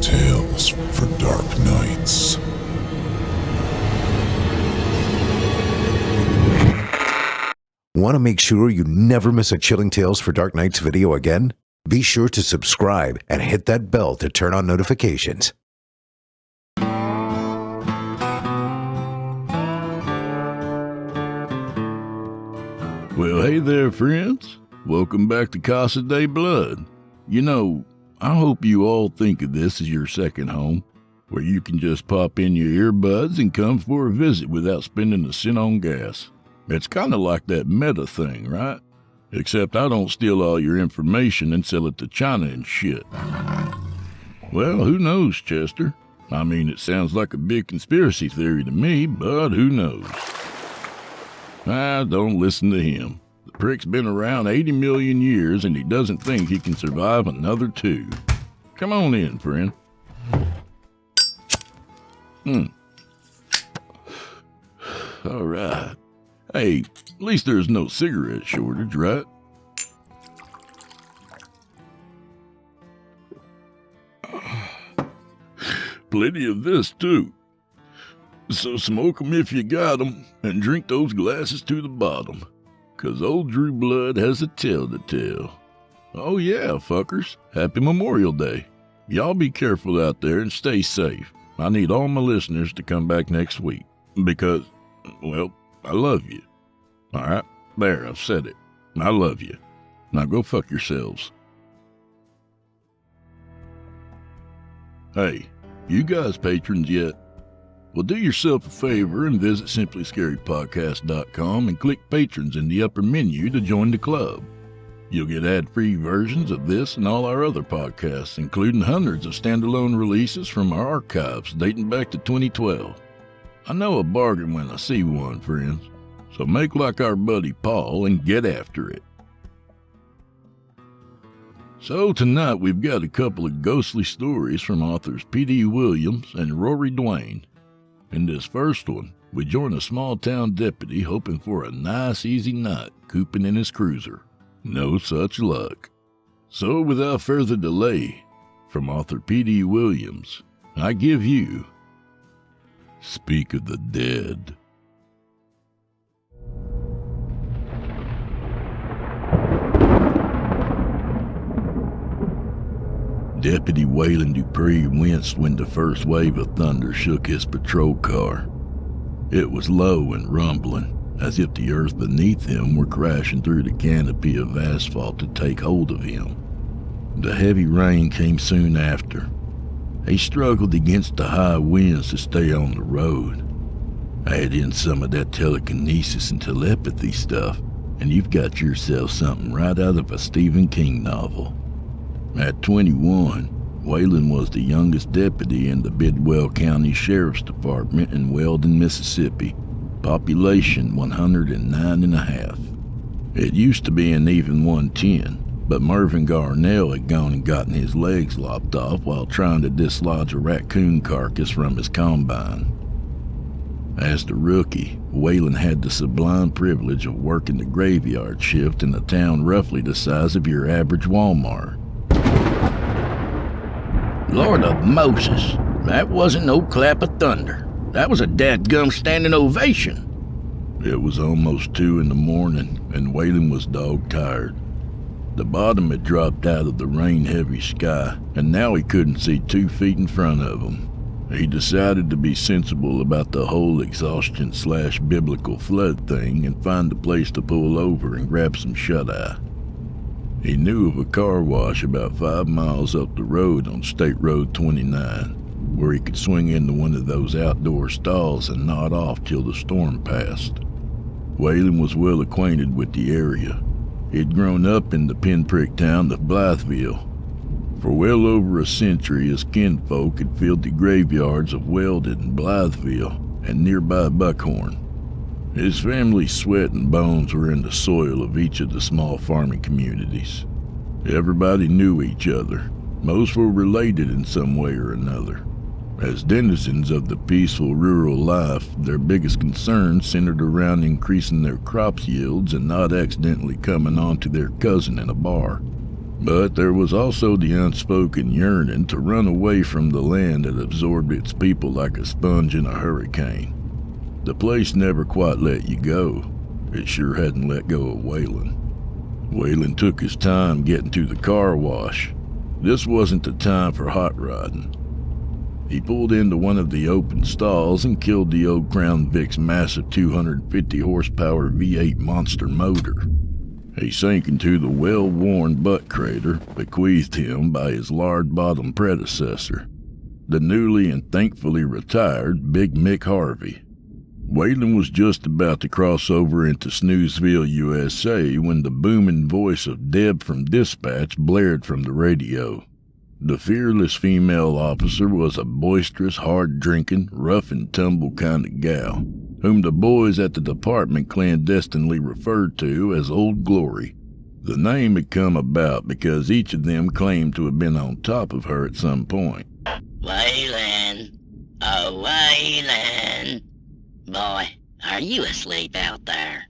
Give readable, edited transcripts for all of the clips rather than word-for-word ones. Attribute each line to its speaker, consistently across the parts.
Speaker 1: Chilling tales for dark nights.
Speaker 2: Want to make sure you never miss a Chilling Tales for Dark Nights video again? Be sure to subscribe and hit that bell to turn on notifications.
Speaker 3: Well, hey there, friends. Welcome back to Casa de Blood. You know, I hope you all think of this as your second home, where you can just pop in your earbuds and come for a visit without spending a cent on gas. It's kind of like that meta thing, right? Except I don't steal all your information and sell it to China and shit. Well, who knows, Chester? I mean, it sounds like a big conspiracy theory to me, but who knows? Don't listen to him. The prick's been around 80 million years and he doesn't think he can survive another 2. Come on in, friend. All right. Hey, at least there's no cigarette shortage, right? Plenty of this, too. So smoke 'em if you got 'em, and drink those glasses to the bottom, 'cause old Drew Blood has a tale to tell. Oh yeah, fuckers, happy Memorial Day. Y'all be careful out there and stay safe. I need all my listeners to come back next week, because, well, I love you. Alright, there, I've said it. I love you. Now go fuck yourselves. Hey, you guys patrons yet? Well, do yourself a favor and visit simplyscarypodcast.com and click Patrons in the upper menu to join the club. You'll get ad-free versions of this and all our other podcasts, including hundreds of standalone releases from our archives dating back to 2012. I know a bargain when I see one, friends, so make like our buddy Paul and get after it. So tonight we've got a couple of ghostly stories from authors P.D. Williams and Rory Dwane. In this first one, we join a small-town deputy hoping for a nice, easy night cooping in his cruiser. No such luck. So without further delay, from author P.D. Williams, I give you Speak of the Dead. Deputy Waylon Dupree winced when the first wave of thunder shook his patrol car. It was low and rumbling, as if the earth beneath him were crashing through the canopy of asphalt to take hold of him. The heavy rain came soon after. He struggled against the high winds to stay on the road. Add in some of that telekinesis and telepathy stuff, and you've got yourself something right out of a Stephen King novel. At 21, Waylon was the youngest deputy in the Bidwell County Sheriff's Department in Weldon, Mississippi. Population 109.5. It used to be an even 110, but Mervyn Garnell had gone and gotten his legs lopped off while trying to dislodge a raccoon carcass from his combine. As the rookie, Waylon had the sublime privilege of working the graveyard shift in a town roughly the size of your average Walmart.
Speaker 4: Lord of Moses, that wasn't no clap of thunder. That was a dadgum standing ovation.
Speaker 3: It was almost 2 in the morning, and Waylon was dog-tired. The bottom had dropped out of the rain-heavy sky, and now he couldn't see 2 feet in front of him. He decided to be sensible about the whole exhaustion/biblical flood thing and find a place to pull over and grab some shut-eye. He knew of a car wash about 5 miles up the road on State Road 29, where he could swing into one of those outdoor stalls and nod off till the storm passed. Waylon was well acquainted with the area. He'd grown up in the pinprick town of Blytheville. For well over a century, his kinfolk had filled the graveyards of Weldon and Blytheville and nearby Buckhorn. His family's sweat and bones were in the soil of each of the small farming communities. Everybody knew each other. Most were related in some way or another. As denizens of the peaceful rural life, their biggest concern centered around increasing their crops yields and not accidentally coming onto their cousin in a bar. But there was also the unspoken yearning to run away from the land that absorbed its people like a sponge in a hurricane. The place never quite let you go. It sure hadn't let go of Waylon. Waylon took his time getting to the car wash. This wasn't the time for hot rodding. He pulled into one of the open stalls and killed the old Crown Vic's massive 250 horsepower V8 monster motor. He sank into the well-worn butt crater bequeathed him by his lard-bottomed predecessor, the newly and thankfully retired Big Mick Harvey. Waylon was just about to cross over into Snoozeville, USA, when the booming voice of Deb from dispatch blared from the radio. The fearless female officer was a boisterous, hard-drinking, rough-and-tumble kind of gal, whom the boys at the department clandestinely referred to as Old Glory. The name had come about because each of them claimed to have been on top of her at some point.
Speaker 5: Waylon! Oh, Waylon! Boy, are you asleep out there?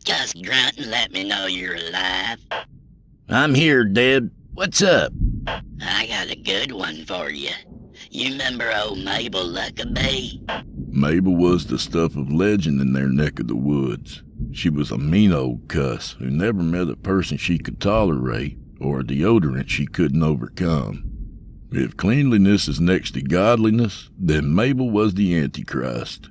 Speaker 5: Just grunt and let me know you're alive.
Speaker 4: I'm here, Deb. What's up?
Speaker 5: I got a good one for you. You remember old Mabel Luckabee?
Speaker 3: Mabel was the stuff of legend in their neck of the woods. She was a mean old cuss who never met a person she could tolerate or a deodorant she couldn't overcome. If cleanliness is next to godliness, then Mabel was the Antichrist.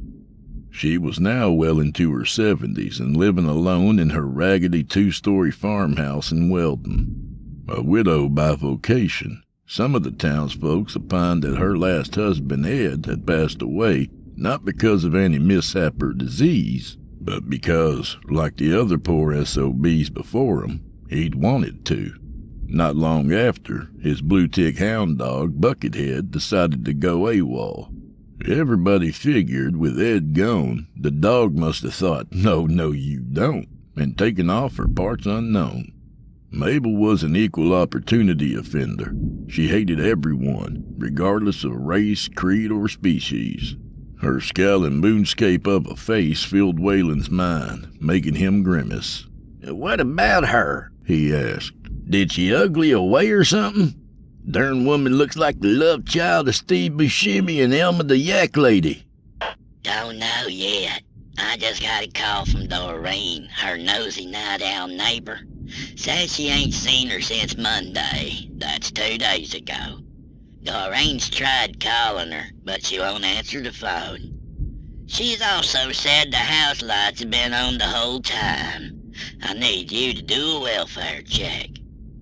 Speaker 3: She was now well into her 70s and living alone in her raggedy 2-story farmhouse in Weldon. A widow by vocation, some of the townsfolk opined that her last husband, Ed, had passed away not because of any mishap or disease, but because, like the other poor SOBs before him, he'd wanted to. Not long after, his blue-tick hound dog, Buckethead, decided to go AWOL. Everybody figured, with Ed gone, the dog must have thought, no, you don't, and taken off for parts unknown. Mabel was an equal opportunity offender. She hated everyone, regardless of race, creed, or species. Her scowling moonscape of a face filled Waylon's mind, making him grimace.
Speaker 4: What about her?
Speaker 3: He asked.
Speaker 4: Did she ugly away or something? Darn woman looks like the love child of Steve Buscemi and Elma the Yak Lady.
Speaker 5: Don't know yet. I just got a call from Doreen, her nosy night owl neighbor. Says she ain't seen her since Monday. That's 2 days ago. Doreen's tried calling her, but she won't answer the phone. She's also said the house lights have been on the whole time. I need you to do a welfare check.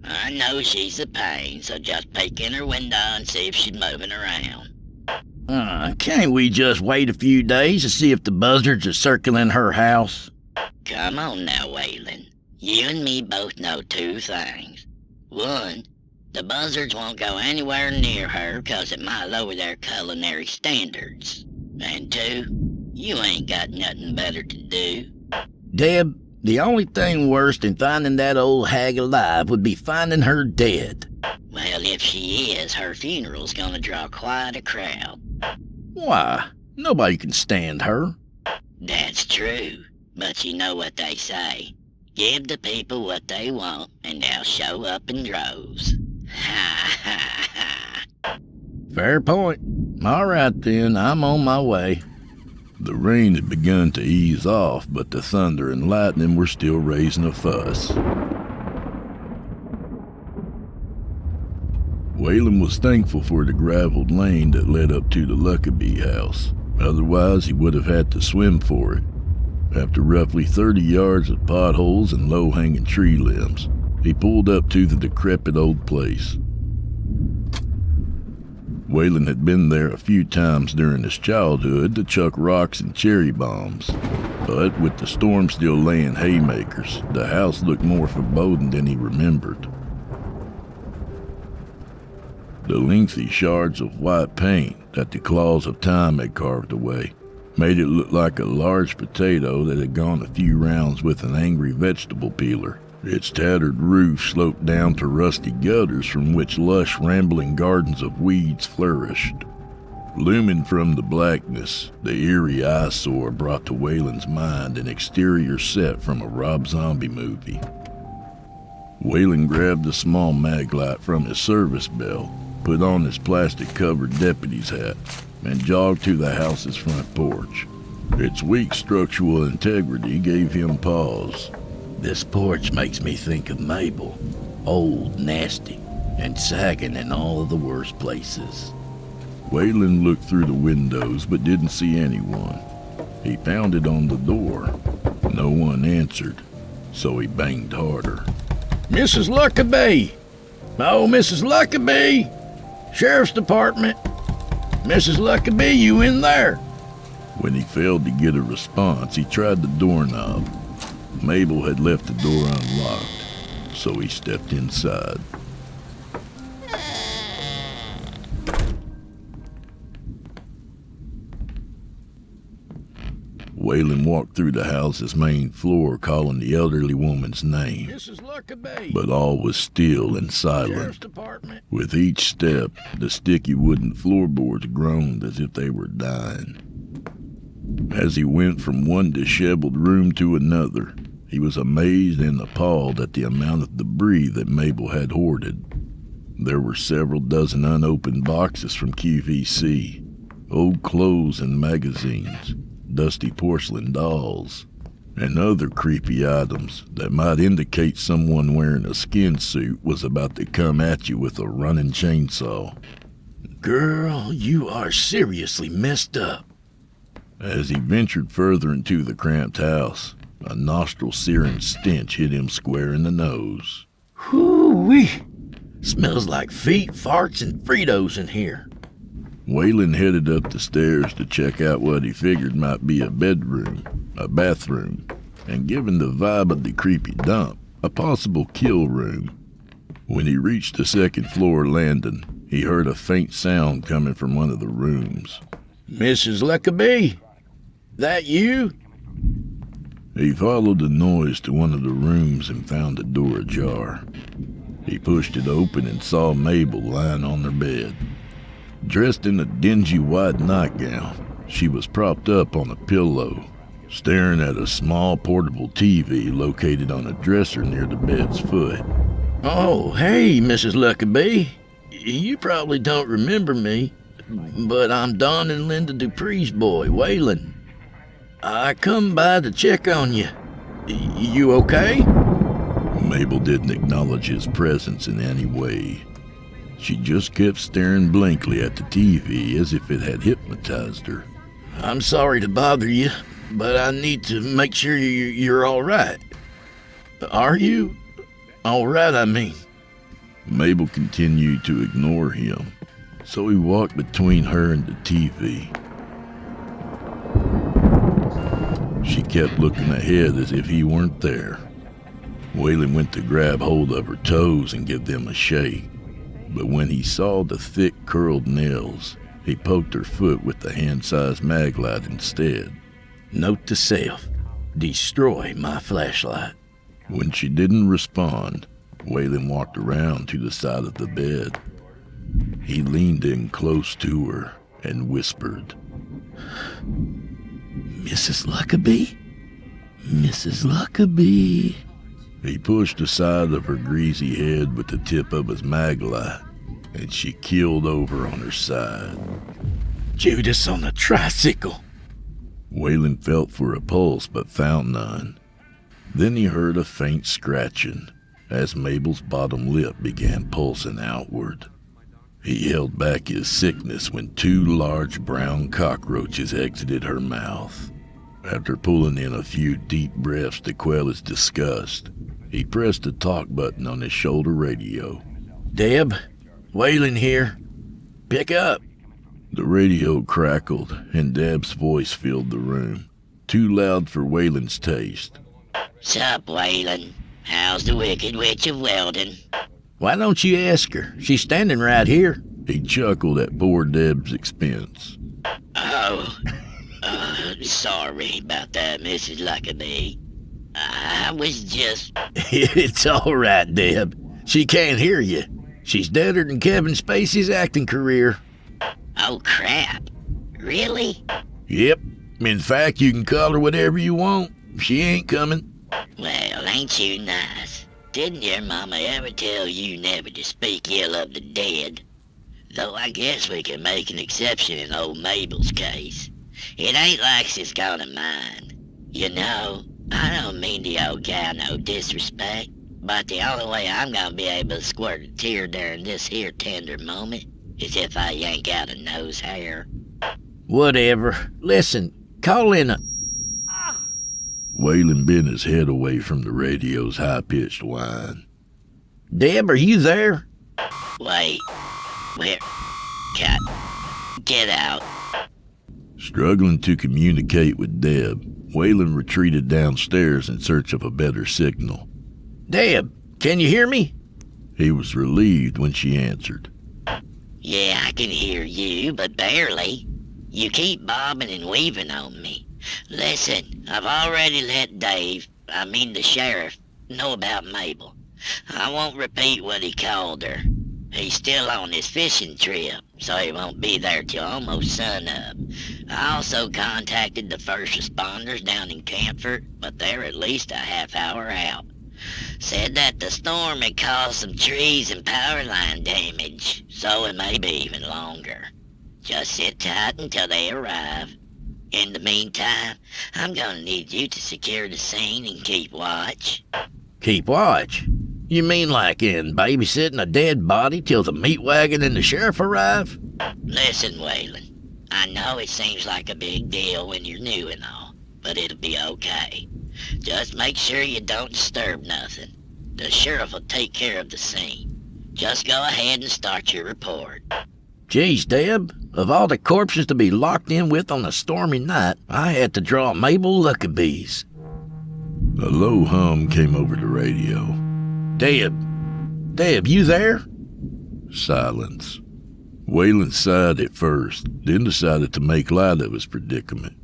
Speaker 5: I know she's a pain, so just peek in her window and see if she's moving around.
Speaker 4: Can't we just wait a few days to see if the buzzards are circling her house?
Speaker 5: Come on now, Waylon. You and me both know 2 things. 1, the buzzards won't go anywhere near her because it might lower their culinary standards. And 2, you ain't got nothing better to do.
Speaker 4: Deb, the only thing worse than finding that old hag alive would be finding her dead.
Speaker 5: Well, if she is, her funeral's gonna draw quite a crowd.
Speaker 4: Why? Nobody can stand her.
Speaker 5: That's true, but you know what they say. Give the people what they want, and they'll show up in droves. Ha ha ha.
Speaker 4: Fair point. All right then, I'm on my way.
Speaker 3: The rain had begun to ease off, but the thunder and lightning were still raising a fuss. Waylon was thankful for the graveled lane that led up to the Luckabee house. Otherwise, he would have had to swim for it. After roughly 30 yards of potholes and low-hanging tree limbs, he pulled up to the decrepit old place. Waylon had been there a few times during his childhood to chuck rocks and cherry bombs, but with the storm still laying haymakers, the house looked more foreboding than he remembered. The lengthy shards of white paint that the claws of time had carved away made it look like a large potato that had gone a few rounds with an angry vegetable peeler. Its tattered roof sloped down to rusty gutters from which lush, rambling gardens of weeds flourished. Looming from the blackness, the eerie eyesore brought to Waylon's mind an exterior set from a Rob Zombie movie. Whalen grabbed a small mag light from his service belt, put on his plastic-covered deputy's hat, and jogged to the house's front porch. Its weak structural integrity gave him pause.
Speaker 4: This porch makes me think of Mabel. Old, nasty, and sagging in all the worst places.
Speaker 3: Whalen looked through the windows but didn't see anyone. He pounded on the door. No one answered, so he banged harder.
Speaker 4: Mrs. Luckabee! Oh, Mrs. Luckabee! Sheriff's Department! Mrs. Luckabee, you in there?
Speaker 3: When he failed to get a response, he tried the doorknob. Mabel had left the door unlocked, so he stepped inside. Whalen walked through the house's main floor calling the elderly woman's name,
Speaker 4: Mrs. Luckabee!
Speaker 3: but all was still and
Speaker 4: Sheriff's
Speaker 3: silent.
Speaker 4: Department!
Speaker 3: With each step, the sticky wooden floorboards groaned as if they were dying. As he went from one disheveled room to another, he was amazed and appalled at the amount of debris that Mabel had hoarded. There were several dozen unopened boxes from QVC, old clothes and magazines, dusty porcelain dolls, and other creepy items that might indicate someone wearing a skin suit was about to come at you with a running chainsaw.
Speaker 4: Girl, you are seriously messed up.
Speaker 3: As he ventured further into the cramped house, a nostril-searing stench hit him square in the nose.
Speaker 4: Whoo-wee! Smells like feet, farts, and Fritos in here.
Speaker 3: Whalen headed up the stairs to check out what he figured might be a bedroom, a bathroom, and given the vibe of the creepy dump, a possible kill room. When he reached the second-floor landing, he heard a faint sound coming from one of the rooms.
Speaker 4: Mrs. Luckabee? That you?
Speaker 3: He followed the noise to one of the rooms and found the door ajar. He pushed it open and saw Mabel lying on her bed. Dressed in a dingy white nightgown, she was propped up on a pillow, staring at a small portable TV located on a dresser near the bed's foot.
Speaker 4: Oh, hey, Mrs. Luckabee. You probably don't remember me, but I'm Don and Linda Dupree's boy, Whalen. I come by to check on you. You okay?
Speaker 3: Mabel didn't acknowledge his presence in any way. She just kept staring blankly at the TV as if it had hypnotized her.
Speaker 4: I'm sorry to bother you, but I need to make sure you're all right. Are you? All right, I mean.
Speaker 3: Mabel continued to ignore him, so he walked between her and the TV. She kept looking ahead as if he weren't there. Whalen went to grab hold of her toes and give them a shake, but when he saw the thick curled nails, he poked her foot with the hand-sized maglite instead.
Speaker 4: Note to self, destroy my flashlight.
Speaker 3: When she didn't respond, Whalen walked around to the side of the bed. He leaned in close to her and whispered,
Speaker 4: Mrs. Luckabee? Mrs. Luckabee?
Speaker 3: He pushed the side of her greasy head with the tip of his maglite, and she keeled over on her side.
Speaker 4: Judas on a tricycle.
Speaker 3: Whalen felt for a pulse but found none. Then he heard a faint scratching as Mabel's bottom lip began pulsing outward. He held back his sickness when two large brown cockroaches exited her mouth. After pulling in a few deep breaths to quell his disgust, he pressed the talk button on his shoulder radio.
Speaker 4: Deb, Whalen here. Pick up.
Speaker 3: The radio crackled, and Deb's voice filled the room, too loud for Whalen's taste.
Speaker 5: Sup, Whalen? How's the Wicked Witch of Weldon?
Speaker 4: Why don't you ask her? She's standing right here.
Speaker 3: He chuckled at poor Deb's expense.
Speaker 5: Oh, sorry about that, Mrs. Luckabee. I was just...
Speaker 4: It's all right, Deb. She can't hear you. She's deader than Kevin Spacey's acting career.
Speaker 5: Oh, crap. Really?
Speaker 4: Yep. In fact, you can call her whatever you want. She ain't coming.
Speaker 5: Well, ain't you nice? Didn't your mama ever tell you never to speak ill of the dead? Though I guess we can make an exception in old Mabel's case. It ain't like she's gonna mind. You know, I don't mean the old gal no disrespect, but the only way I'm gonna be able to squirt a tear during this here tender moment is if I yank out a nose hair.
Speaker 4: Whatever. Listen, call in a...
Speaker 3: Waylon bent his head away from the radio's high-pitched whine.
Speaker 4: Deb, are you there?
Speaker 5: Wait, where? Cat, get out.
Speaker 3: Struggling to communicate with Deb, Waylon retreated downstairs in search of a better signal.
Speaker 4: Deb, can you hear me?
Speaker 3: He was relieved when she answered.
Speaker 5: Yeah, I can hear you, but barely. You keep bobbing and weaving on me. Listen, I've already let the sheriff, know about Mabel. I won't repeat what he called her. He's still on his fishing trip, so he won't be there till almost sunup. I also contacted the first responders down in Camford, but they're at least a half hour out. Said that the storm had caused some trees and power line damage, so it may be even longer. Just sit tight until they arrive. In the meantime, I'm gonna need you to secure the scene and keep watch.
Speaker 4: Keep watch? You mean like in babysitting a dead body till the meat wagon and the sheriff arrive?
Speaker 5: Listen, Waylon, I know it seems like a big deal when you're new and all, but it'll be okay. Just make sure you don't disturb nothing. The sheriff will take care of the scene. Just go ahead and start your report.
Speaker 4: Geez, Deb, of all the corpses to be locked in with on a stormy night, I had to draw Mabel Luckabees.
Speaker 3: A low hum came over the radio.
Speaker 4: Deb, you there?
Speaker 3: Silence. Waylon sighed at first, then decided to make light of his predicament.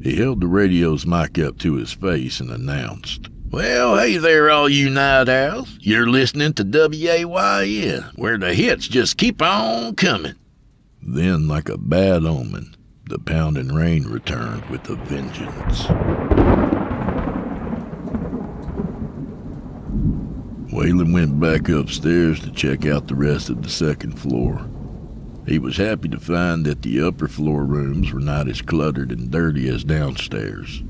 Speaker 3: He held the radio's mic up to his face and announced,
Speaker 4: Well, hey there, all you night owls. You're listening to WAYN, where the hits just keep on coming.
Speaker 3: Then, like a bad omen, the pounding rain returned with a vengeance. Waylon went back upstairs to check out the rest of the second floor. He was happy to find that the upper floor rooms were not as cluttered and dirty as downstairs.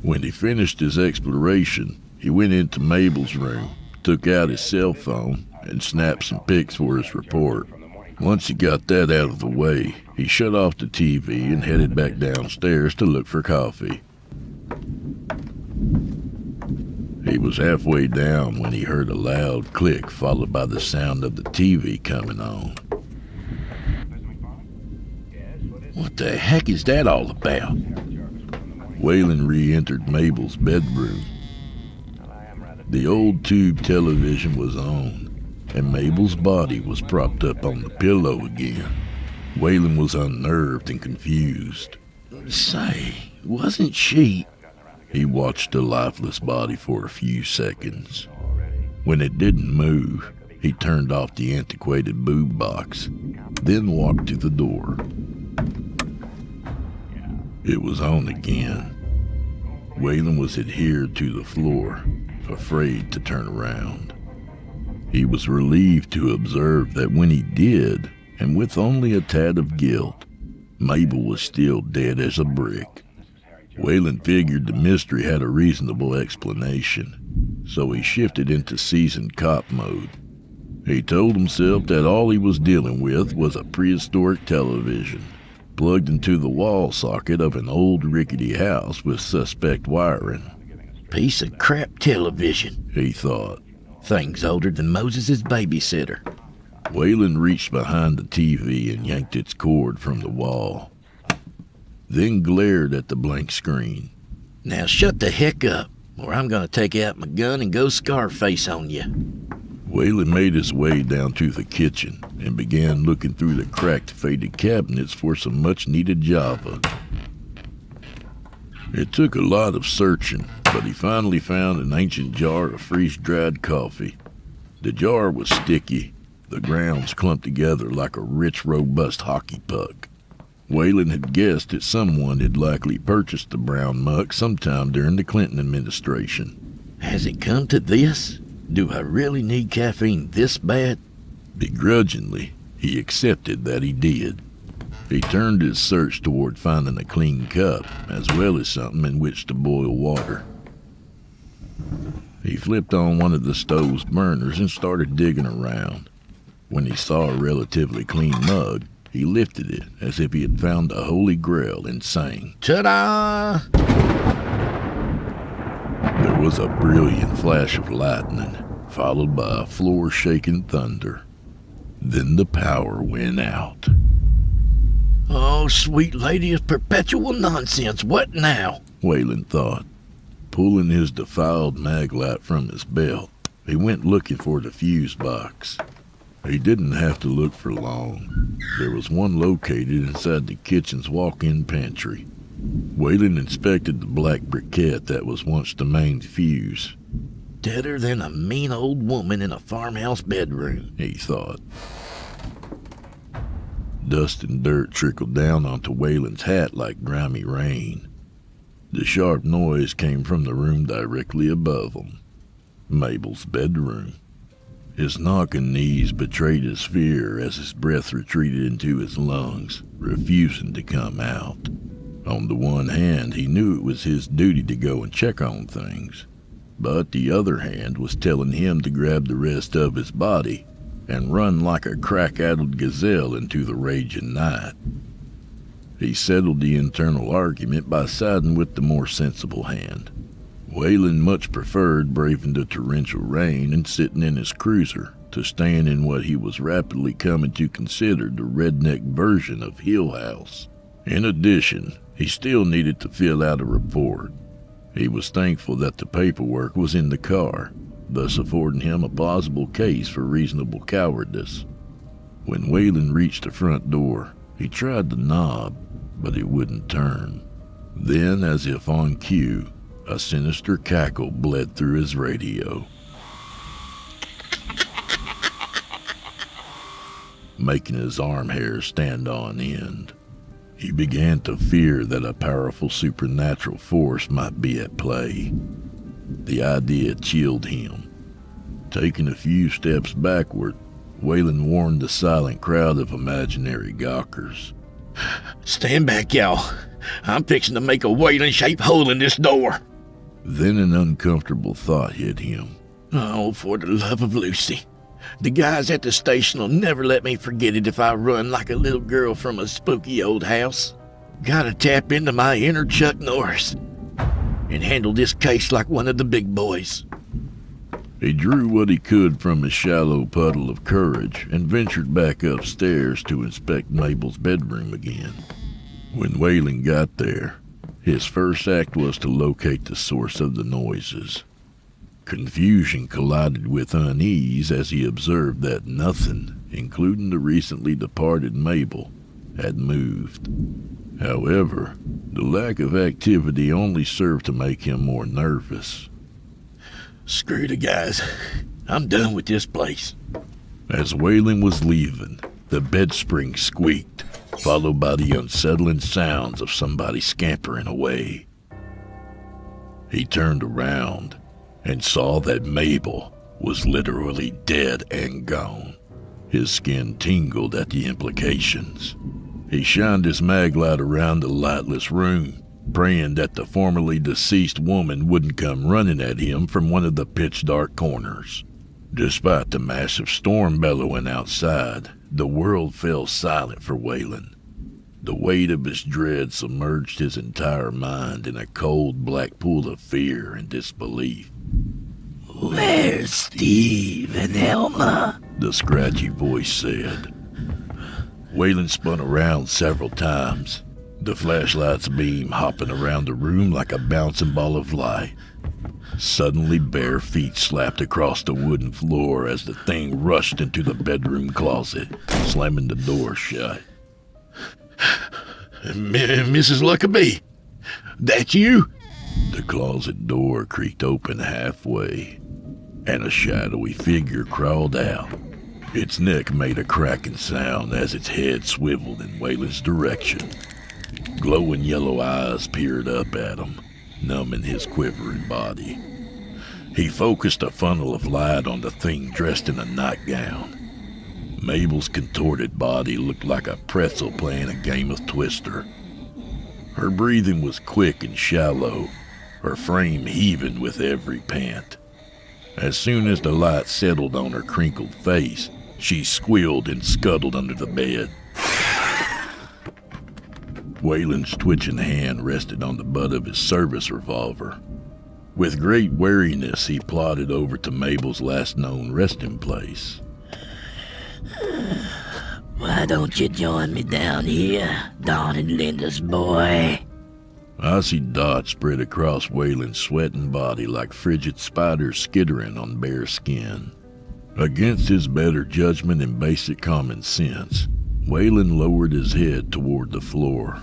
Speaker 3: When he finished his exploration, he went into Mabel's room, took out his cell phone, and snapped some pics for his report. Once he got that out of the way, he shut off the TV and headed back downstairs to look for coffee. He was halfway down when he heard a loud click followed by the sound of the TV coming on.
Speaker 4: What the heck is that all about?
Speaker 3: Waylon re-entered Mabel's bedroom. The old tube television was on, and Mabel's body was propped up on the pillow again. Waylon was unnerved and confused.
Speaker 4: Say, wasn't she...
Speaker 3: He watched the lifeless body for a few seconds. When it didn't move, he turned off the antiquated boob box, then walked to the door. It was on again. Waylon was adhered to the floor, afraid to turn around. He was relieved to observe that when he did, and with only a tad of guilt, Mabel was still dead as a brick. Waylon figured the mystery had a reasonable explanation, so he shifted into seasoned cop mode. He told himself that all he was dealing with was a prehistoric television, plugged into the wall socket of an old rickety house with suspect wiring.
Speaker 4: Piece of crap television,
Speaker 3: he thought.
Speaker 4: Thing's older than Moses' babysitter.
Speaker 3: Waylon reached behind the TV and yanked its cord from the wall, then glared at the blank screen.
Speaker 4: Now shut the heck up, or I'm gonna take out my gun and go Scarface on you.
Speaker 3: Waylon made his way down to the kitchen and began looking through the cracked, faded cabinets for some much-needed Java. It took a lot of searching, but he finally found an ancient jar of freeze-dried coffee. The jar was sticky, the grounds clumped together like a rich, robust hockey puck. Waylon had guessed that someone had likely purchased the brown muck sometime during the Clinton administration.
Speaker 4: Has it come to this? Do I really need caffeine this bad?
Speaker 3: Begrudgingly, he accepted that he did. He turned his search toward finding a clean cup, as well as something in which to boil water. He flipped on one of the stove's burners and started digging around. When he saw a relatively clean mug, he lifted it as if he had found the Holy Grail and sang,
Speaker 4: Ta-da!
Speaker 3: There was a brilliant flash of lightning, followed by a floor-shaking thunder. Then the power went out.
Speaker 4: Oh, sweet lady of perpetual nonsense, what now?
Speaker 3: Wayland thought. Pulling his defiled maglite from his belt, he went looking for the fuse box. He didn't have to look for long. There was one located inside the kitchen's walk-in pantry. Wayland inspected the black briquette that was once the main fuse.
Speaker 4: Deader than a mean old woman in a farmhouse bedroom,
Speaker 3: he thought. Dust and dirt trickled down onto Wayland's hat like grimy rain. The sharp noise came from the room directly above him, Mabel's bedroom. His knocking knees betrayed his fear as his breath retreated into his lungs, refusing to come out. On the one hand, he knew it was his duty to go and check on things, but the other hand was telling him to grab the rest of his body and run like a crack-addled gazelle into the raging night. He settled the internal argument by siding with the more sensible hand. Wayland much preferred braving the torrential rain and sitting in his cruiser to staying in what he was rapidly coming to consider the redneck version of Hill House. In addition, he still needed to fill out a report. He was thankful that the paperwork was in the car, thus affording him a plausible case for reasonable cowardice. When Wayland reached the front door, he tried the knob, but it wouldn't turn. Then, as if on cue, a sinister cackle bled through his radio, making his arm hairs stand on end. He began to fear that a powerful supernatural force might be at play. The idea chilled him. Taking a few steps backward, Wayland warned the silent crowd of imaginary gawkers.
Speaker 4: Stand back, y'all. I'm fixing to make a Wayland-shaped hole in this door.
Speaker 3: Then an uncomfortable thought hit him.
Speaker 4: Oh, for the love of Lucy. The guys at the station will never let me forget it if I run like a little girl from a spooky old house. Gotta tap into my inner Chuck Norris and handle this case like one of the big boys.
Speaker 3: He drew what he could from his shallow puddle of courage and ventured back upstairs to inspect Mabel's bedroom again. When Wayland got there, his first act was to locate the source of the noises. Confusion collided with unease as he observed that nothing, including the recently departed Mabel, had moved. However, the lack of activity only served to make him more nervous.
Speaker 4: Screw the guys. I'm done with this place.
Speaker 3: As Wayland was leaving, the bed spring squeaked, followed by the unsettling sounds of somebody scampering away. He turned around and saw that Mabel was literally dead and gone. His skin tingled at the implications. He shined his maglite around the lightless room, praying that the formerly deceased woman wouldn't come running at him from one of the pitch-dark corners. Despite the massive storm bellowing outside, the world fell silent for Wayland. The weight of his dread submerged his entire mind in a cold black pool of fear and disbelief.
Speaker 4: Where's Steve and Elma?
Speaker 3: The scratchy voice said. Wayland spun around several times, the flashlight's beam hopping around the room like a bouncing ball of light. Suddenly, bare feet slapped across the wooden floor as the thing rushed into the bedroom closet, slamming the door shut.
Speaker 4: Mrs. Luckabee, that you?
Speaker 3: The closet door creaked open halfway, and a shadowy figure crawled out. Its neck made a cracking sound as its head swiveled in Wayland's direction. Glowing yellow eyes peered up at him, numbing his quivering body. He focused a funnel of light on the thing dressed in a nightgown. Mabel's contorted body looked like a pretzel playing a game of Twister. Her breathing was quick and shallow, her frame heaving with every pant. As soon as the light settled on her crinkled face, she squealed and scuttled under the bed. Waylon's twitching hand rested on the butt of his service revolver. With great wariness, he plodded over to Mabel's last known resting place.
Speaker 5: Why don't you join me down here, Don and Linda's boy?
Speaker 3: Icy dots spread across Waylon's sweating body like frigid spiders skittering on bare skin. Against his better judgment and basic common sense, Waylon lowered his head toward the floor.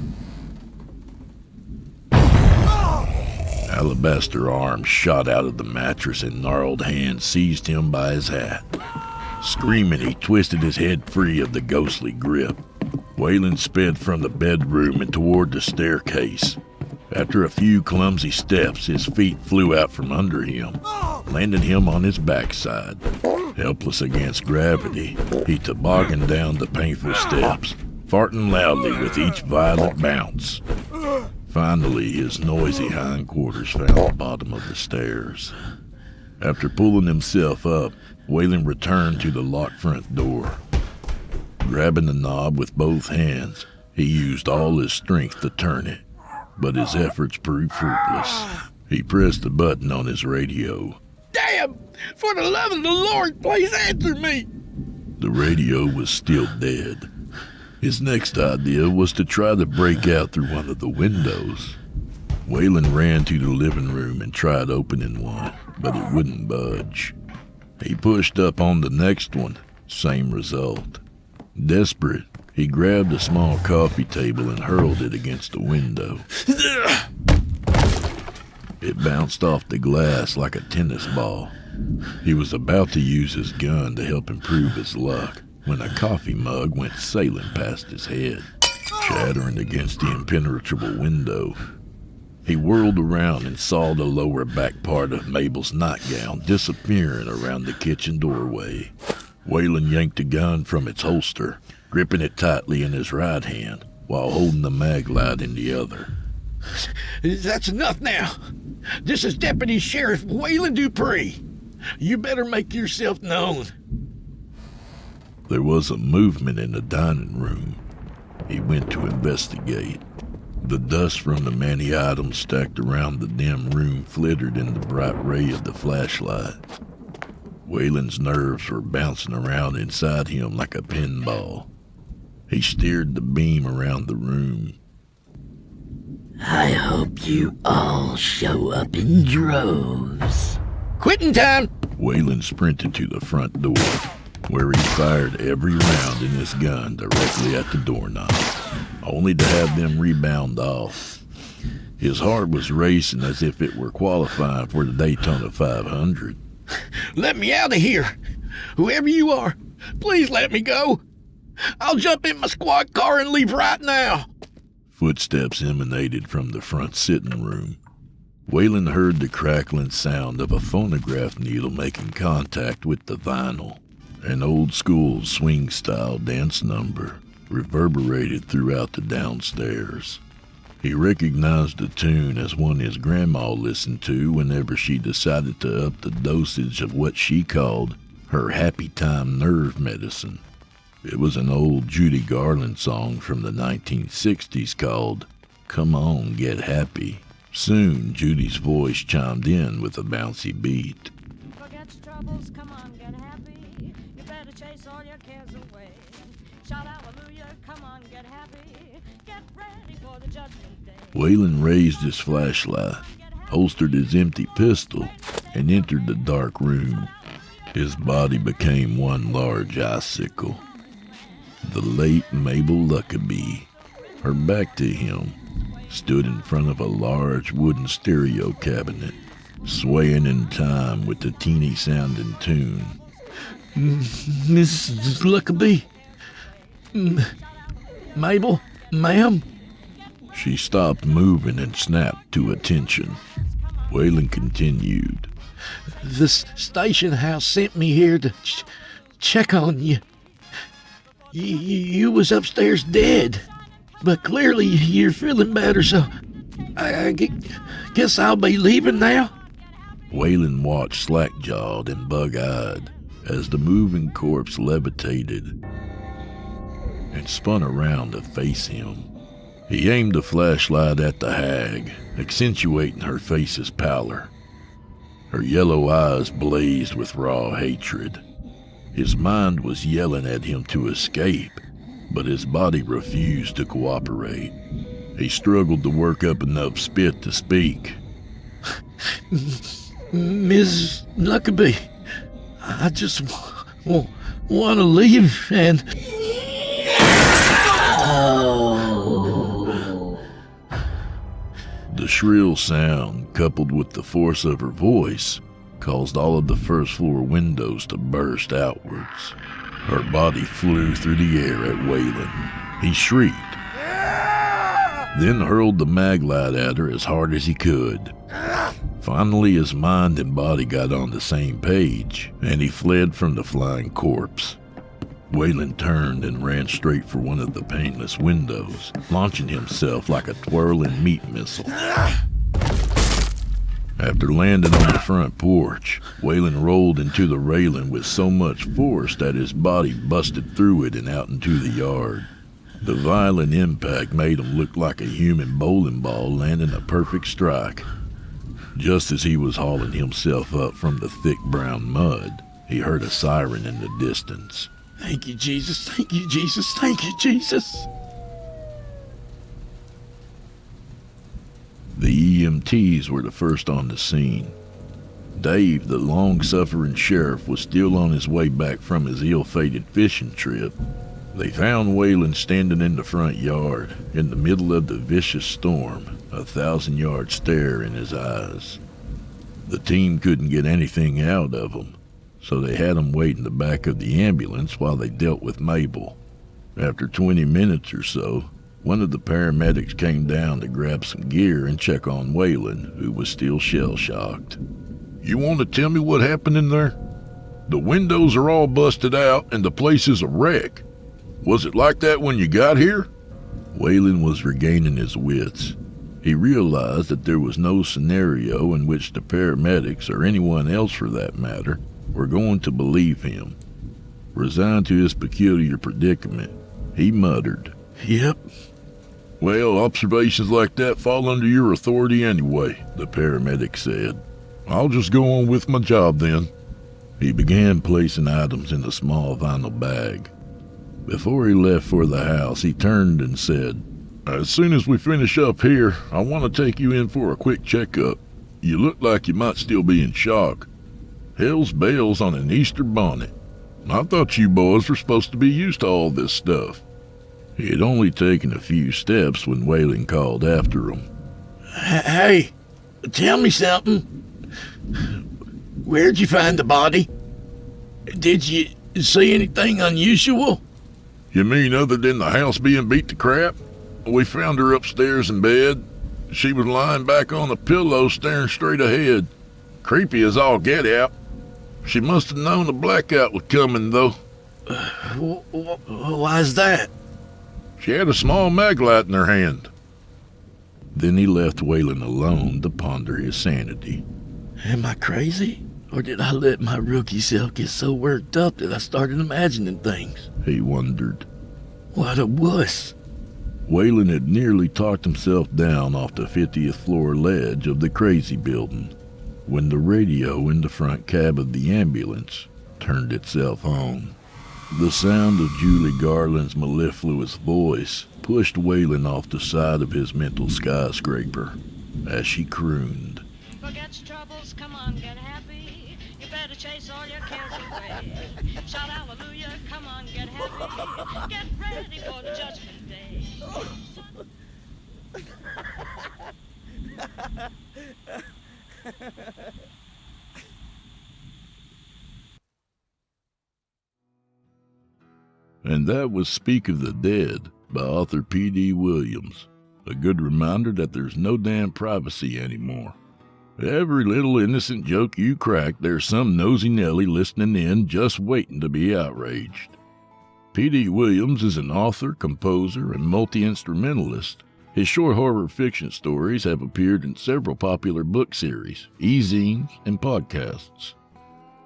Speaker 3: Alabaster arms shot out of the mattress and gnarled hands seized him by his hat. Screaming, he twisted his head free of the ghostly grip. Waylon sped from the bedroom and toward the staircase. After a few clumsy steps, his feet flew out from under him, landing him on his backside. Helpless against gravity, he tobogganed down the painful steps, farting loudly with each violent bounce. Finally, his noisy hindquarters found the bottom of the stairs. After pulling himself up, Waylon returned to the locked front door. Grabbing the knob with both hands, he used all his strength to turn it, but his efforts proved fruitless. He pressed the button on his radio.
Speaker 4: Damn! For the love of the Lord, please answer me!
Speaker 3: The radio was still dead. His next idea was to try to break out through one of the windows. Waylon ran to the living room and tried opening one, but it wouldn't budge. He pushed up on the next one, same result. Desperate, he grabbed a small coffee table and hurled it against the window. It bounced off the glass like a tennis ball. He was about to use his gun to help improve his luck when a coffee mug went sailing past his head, shattering against the impenetrable window. He whirled around and saw the lower back part of Mabel's nightgown disappearing around the kitchen doorway. Waylon yanked the gun from its holster, gripping it tightly in his right hand while holding the mag light in the other.
Speaker 4: That's enough now. This is Deputy Sheriff Waylon Dupree. You better make yourself known.
Speaker 3: There was a movement in the dining room. He went to investigate. The dust from the many items stacked around the dim room flittered in the bright ray of the flashlight. Waylon's nerves were bouncing around inside him like a pinball. He steered the beam around the room.
Speaker 5: I hope you all show up in droves.
Speaker 4: Quitting time!
Speaker 3: Waylon sprinted to the front door, where he fired every round in his gun directly at the doorknob, only to have them rebound off. His heart was racing as if it were qualifying for the Daytona 500.
Speaker 4: Let me out of here! Whoever you are, please let me go! I'll jump in my squad car and leave right now!
Speaker 3: Footsteps emanated from the front sitting room. Waylon heard the crackling sound of a phonograph needle making contact with the vinyl. An old-school swing-style dance number reverberated throughout the downstairs. He recognized the tune as one his grandma listened to whenever she decided to up the dosage of what she called her happy time nerve medicine. It was an old Judy Garland song from the 1960s called Come On, Get Happy. Soon, Judy's voice chimed in with a bouncy beat.
Speaker 6: Forget your troubles, come on, get happy. You better chase all your cares away. Shout hallelujah, come on, get happy. Get ready for the judgment day.
Speaker 3: Waylon raised his flashlight, holstered his empty pistol, and entered the dark room. His body became one large icicle. The late Mabel Luckabee, her back to him, stood in front of a large wooden stereo cabinet, swaying in time with the teeny-sounding tune.
Speaker 4: Mrs. Luckabee? Mabel? Ma'am?
Speaker 3: She stopped moving and snapped to attention. Waylon continued.
Speaker 4: The station house sent me here to check on you. You was upstairs dead, but clearly you're feeling better, so I guess I'll be leaving now.
Speaker 3: Waylon watched slack-jawed and bug-eyed as the moving corpse levitated and spun around to face him. He aimed a flashlight at the hag, accentuating her face's pallor. Her yellow eyes blazed with raw hatred. His mind was yelling at him to escape, but his body refused to cooperate. He struggled to work up enough spit to speak.
Speaker 4: Miss Luckabee, I just want to leave and...
Speaker 3: The shrill sound, coupled with the force of her voice, caused all of the first-floor windows to burst outwards. Her body flew through the air at Waylon. He shrieked, then hurled the maglite at her as hard as he could. Finally, his mind and body got on the same page, and he fled from the flying corpse. Waylon turned and ran straight for one of the paneless windows, launching himself like a twirling meat missile. After landing on the front porch, Waylon rolled into the railing with so much force that his body busted through it and out into the yard. The violent impact made him look like a human bowling ball landing a perfect strike. Just as he was hauling himself up from the thick brown mud, he heard a siren in the distance.
Speaker 4: Thank you, Jesus. Thank you, Jesus. Thank you, Jesus.
Speaker 3: The EMTs were the first on the scene. Dave, the long-suffering sheriff, was still on his way back from his ill-fated fishing trip. They found Waylon standing in the front yard, in the middle of the vicious storm, a 1,000-yard stare in his eyes. The team couldn't get anything out of him, so they had him wait in the back of the ambulance while they dealt with Mabel. After 20 minutes or so, one of the paramedics came down to grab some gear and check on Waylon, who was still shell-shocked. "You want to tell me what happened in there? The windows are all busted out and the place is a wreck. Was it like that when you got here?" Waylon was regaining his wits. He realized that there was no scenario in which the paramedics, or anyone else for that matter, were going to believe him. Resigned to his peculiar predicament, he muttered,
Speaker 4: Yep.
Speaker 3: "Well, observations like that fall under your authority anyway," the paramedic said. "I'll just go on with my job then." He began placing items in a small vinyl bag. Before he left for the house, he turned and said, "As soon as we finish up here, I want to take you in for a quick checkup. You look like you might still be in shock. Hell's bells on an Easter bonnet. I thought you boys were supposed to be used to all this stuff." He had only taken a few steps when Waylon called after him.
Speaker 4: Hey, tell me something. Where'd you find the body? Did you see anything unusual?
Speaker 3: "You mean other than the house being beat to crap? We found her upstairs in bed. She was lying back on a pillow staring straight ahead. Creepy as all get out. She must have known the blackout was coming, though."
Speaker 4: Why's that?
Speaker 3: "She had a small maglite in her hand." Then he left Waylon alone to ponder his sanity.
Speaker 4: Am I crazy? Or did I let my rookie self get so worked up that I started imagining things?
Speaker 3: He wondered.
Speaker 4: What a wuss.
Speaker 3: Waylon had nearly talked himself down off the 50th floor ledge of the crazy building when the radio in the front cab of the ambulance turned itself on. The sound of Julie Garland's mellifluous voice pushed Waylon off the side of his mental skyscraper as she crooned.
Speaker 6: Forget your troubles, come on, get happy. You better chase all your cares away. Shout hallelujah, come on, get happy. Get ready for the judgment day.
Speaker 3: And that was Speak of the Dead by author P.D. Williams. A good reminder that there's no damn privacy anymore. Every little innocent joke you crack, there's some nosy Nelly listening in just waiting to be outraged. P.D. Williams is an author, composer, and multi-instrumentalist. His short horror fiction stories have appeared in several popular book series, e-zines, and podcasts.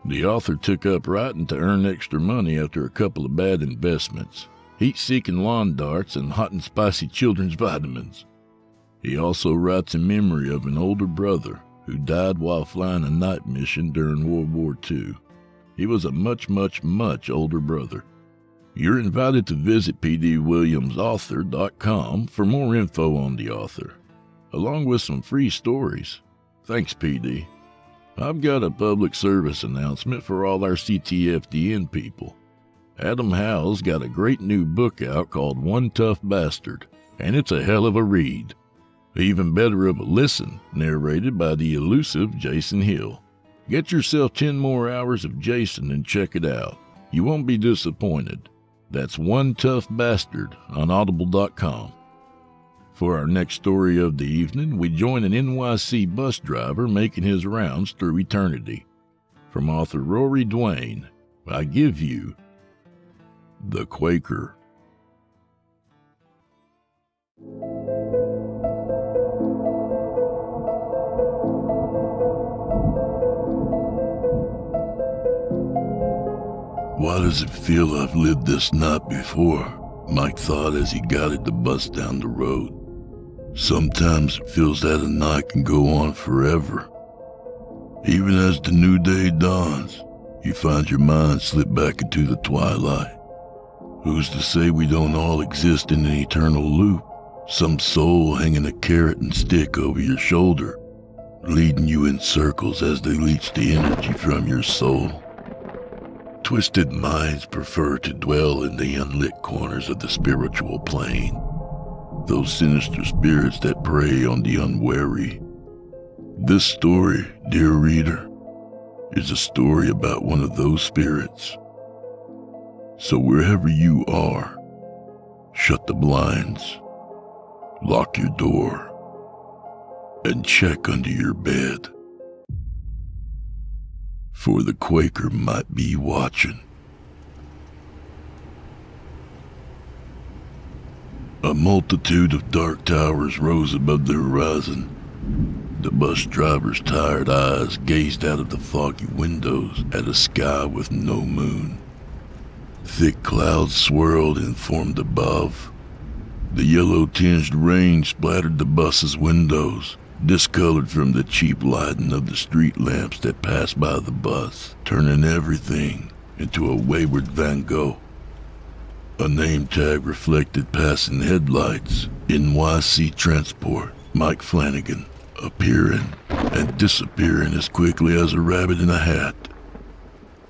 Speaker 3: The author took up writing to earn extra money after a couple of bad investments, heat-seeking lawn darts and hot and spicy children's vitamins. He also writes in memory of an older brother who died while flying a night mission during World War II. He was a much, much, much older brother. You're invited to visit pdwilliamsauthor.com for more info on the author, along with some free stories. Thanks, PD. I've got a public service announcement for all our ctfdn people. Adam Howell's got a great new book out called One Tough Bastard, and it's a hell of a read. Even better of a listen, narrated by the elusive Jason Hill. Get yourself 10 more hours of Jason and check it out. You won't be disappointed. That's One Tough Bastard on audible.com. For our next story of the evening, we join an NYC bus driver making his rounds through eternity. From author Rory Dwane, I give you The Quaker. Why does it feel I've lived this night before? Mike thought as he guided the bus down the road. Sometimes it feels that a night can go on forever. Even as the new day dawns, you find your mind slip back into the twilight. Who's to say we don't all exist in an eternal loop? Some soul hanging a carrot and stick over your shoulder, leading you in circles as they leach the energy from your soul. Twisted minds prefer to dwell in the unlit corners of the spiritual plane, those sinister spirits that prey on the unwary. This story, dear reader, is a story about one of those spirits. So wherever you are, shut the blinds, lock your door, and check under your bed. For the Quaker might be watching. A multitude of dark towers rose above the horizon. The bus driver's tired eyes gazed out of the foggy windows at a sky with no moon. Thick clouds swirled and formed above. The yellow-tinged rain splattered the bus's windows, discolored from the cheap lighting of the street lamps that passed by the bus, turning everything into a wayward Van Gogh. A name tag reflected passing headlights. NYC Transport, Mike Flanagan, appearing and disappearing as quickly as a rabbit in a hat.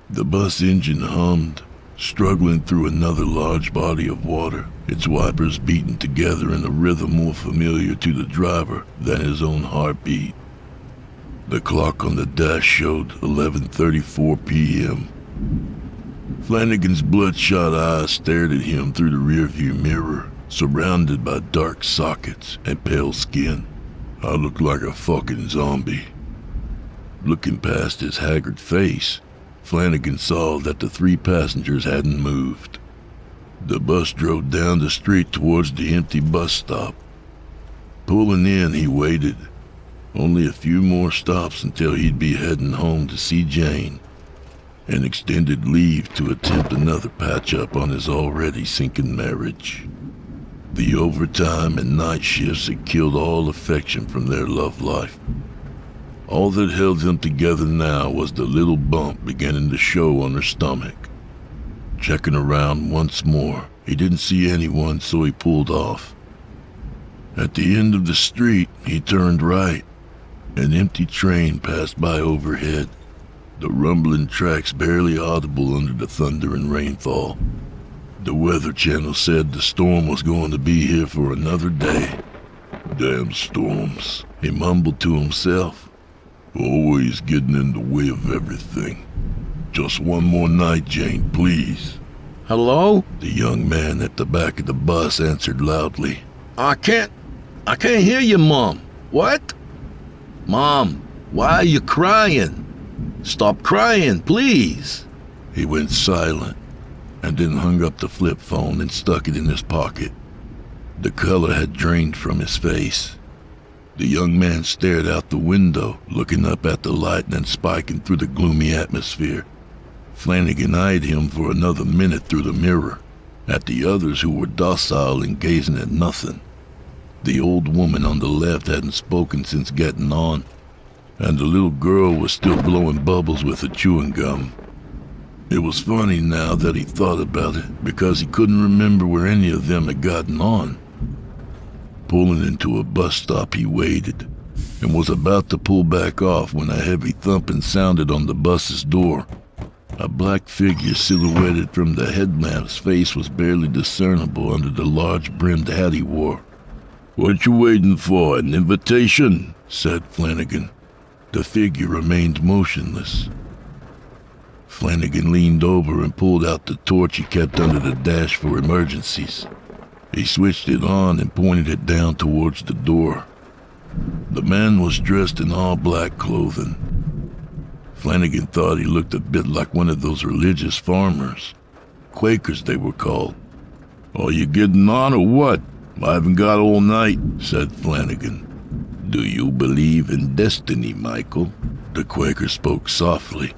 Speaker 3: The bus engine hummed, struggling through another large body of water, its wipers beating together in a rhythm more familiar to the driver than his own heartbeat. The clock on the dash showed 11:34 p.m. Flanagan's bloodshot eyes stared at him through the rearview mirror, surrounded by dark sockets and pale skin. I looked like a fucking zombie. Looking past his haggard face, Flanagan saw that the 3 passengers hadn't moved. The bus drove down the street towards the empty bus stop. Pulling in, he waited. Only a few more stops until he'd be heading home to see Jane, and extended leave to attempt another patch-up on his already sinking marriage. The overtime and night shifts had killed all affection from their love life. All that held them together now was the little bump beginning to show on her stomach. Checking around once more, he didn't see anyone, so he pulled off. At the end of the street, he turned right. An empty train passed by overhead, the rumbling tracks barely audible under the thunder and rainfall. The Weather Channel said the storm was going to be here for another day. Damn storms, he mumbled to himself. Always getting in the way of everything. Just one more night, Jane, please.
Speaker 4: Hello?
Speaker 3: The young man at the back of the bus answered loudly.
Speaker 4: I can't hear you, Mom. What? Mom,
Speaker 3: Why are you crying? Stop crying, please. He went silent and then hung up the flip phone and stuck it in his pocket. The color had drained from his face. The young man stared out the window, looking up at the lightning spiking through the gloomy atmosphere. Flanagan eyed him for another minute through the mirror, at the others who were docile and gazing at nothing. The old woman on the left hadn't spoken since getting on, and the little girl was still blowing bubbles with her chewing gum. It was funny now that he thought about it, because he couldn't remember where any of them had gotten on. Pulling into a bus stop, he waited, and was about to pull back off when a heavy thumping sounded on the bus's door. A black figure silhouetted from the headlamp's face was barely discernible under the large-brimmed hat he wore. "What you waiting for, an invitation?" said Flanagan. The figure remained motionless. Flanagan leaned over and pulled out the torch he kept under the dash for emergencies. He switched it on and pointed it down towards the door. The man was dressed in all black clothing. Flanagan thought he looked a bit like one of those religious farmers. Quakers, they were called. "Are you getting on or what? I haven't got all night," said Flanagan. "Do you believe in destiny, Michael?" The Quaker spoke softly.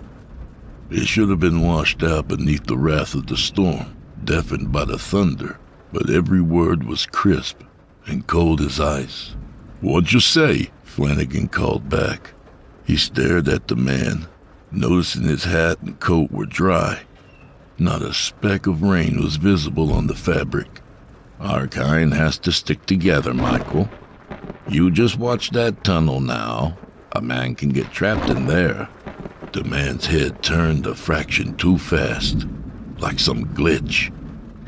Speaker 3: He should have been washed out beneath the wrath of the storm, deafened by the thunder, but every word was crisp and cold as ice. "What'd you say?" Flanagan called back. He stared at the man, noticing his hat and coat were dry. Not a speck of rain was visible on the fabric. "Our kind has to stick together, Michael. You just watch that tunnel now. A man can get trapped in there." The man's head turned a fraction too fast, like some glitch.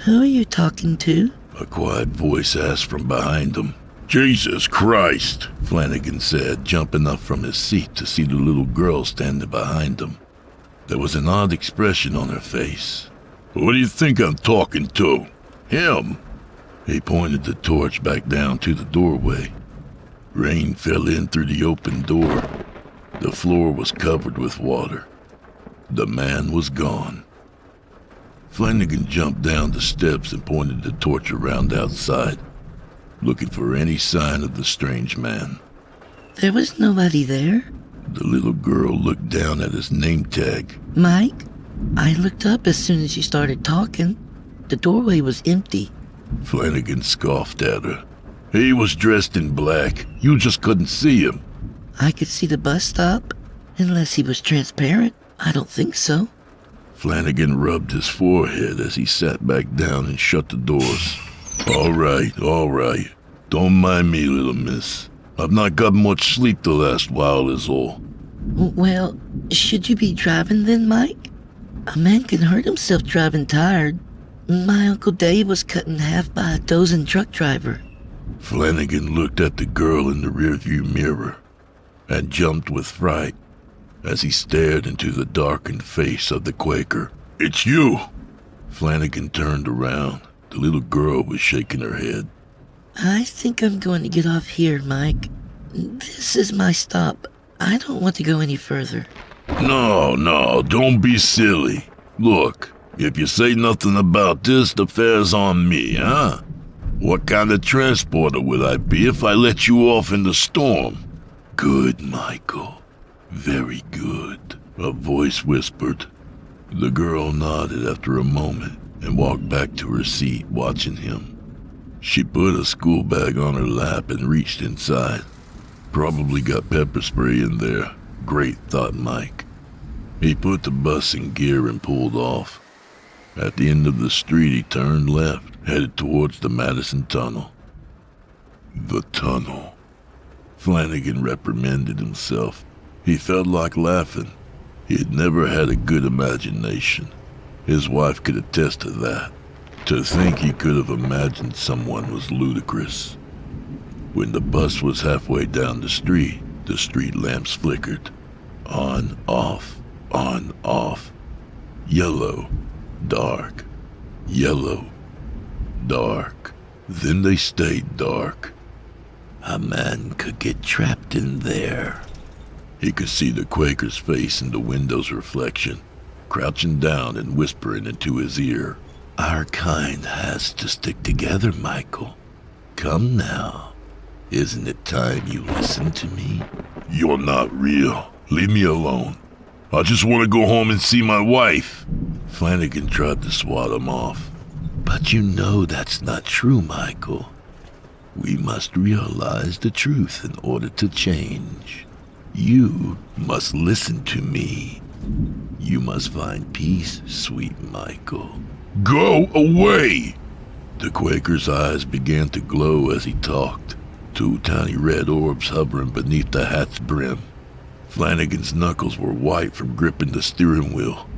Speaker 7: "Who are you talking to?"
Speaker 3: A quiet voice asked from behind him. "Jesus Christ," Flanagan said, jumping up from his seat to see the little girl standing behind him. There was an odd expression on her face. "What do you think I'm talking to? Him?" He pointed the torch back down to the doorway. Rain fell in through the open door. The floor was covered with water. The man was gone. Flanagan jumped down the steps and pointed the torch around outside, looking for any sign of the strange man.
Speaker 7: "There was nobody there."
Speaker 3: The little girl looked down at his name tag.
Speaker 7: "Mike, I looked up as soon as you started talking. The doorway was empty."
Speaker 3: Flanagan scoffed at her. "He was dressed in black. You just couldn't see him."
Speaker 7: "I could see the bus stop. Unless he was transparent, I don't think so."
Speaker 3: Flanagan rubbed his forehead as he sat back down and shut the doors. All right. Don't mind me, little miss. I've not got much sleep the last while is all."
Speaker 7: "Well, should you be driving then, Mike? A man can hurt himself driving tired. My Uncle Dave was cut in half by a dozing truck driver."
Speaker 3: Flanagan looked at the girl in the rearview mirror and jumped with fright as he stared into the darkened face of the Quaker. "It's you!" Flanagan turned around. The little girl was shaking her head.
Speaker 7: "I think I'm going to get off here, Mike. This is my stop. I don't want to go any further."
Speaker 3: No, don't be silly. Look, if you say nothing about this, the fare's on me, huh? What kind of transporter would I be if I let you off in the storm? "Good, Michael. Very good," a voice whispered. The girl nodded after a moment and walked back to her seat, watching him. She put a school bag on her lap and reached inside. Probably got pepper spray in there. Great, thought Mike. He put the bus in gear and pulled off. At the end of the street, he turned left, headed towards the Madison Tunnel. The tunnel. Flanagan reprimanded himself. He felt like laughing. He had never had a good imagination. His wife could attest to that. To think he could have imagined someone was ludicrous. When the bus was halfway down the street lamps flickered. On, off, on, off. Yellow, dark, yellow, dark. Then they stayed dark. A man could get trapped in there. He could see the Quaker's face in the window's reflection, crouching down and whispering into his ear. Our kind has to stick together, Michael. Come now. Isn't it time you listen to me?
Speaker 1: You're not real. Leave me alone. I just want to go home and see my wife.
Speaker 3: Flanagan tried to swat him off. But you know that's not true, Michael. We must realize the truth in order to change. You must listen to me. You must find peace, sweet Michael.
Speaker 1: Go away!
Speaker 3: The Quaker's eyes began to glow as he talked, 2 tiny red orbs hovering beneath the hat's brim. Flanagan's knuckles were white from gripping the steering wheel.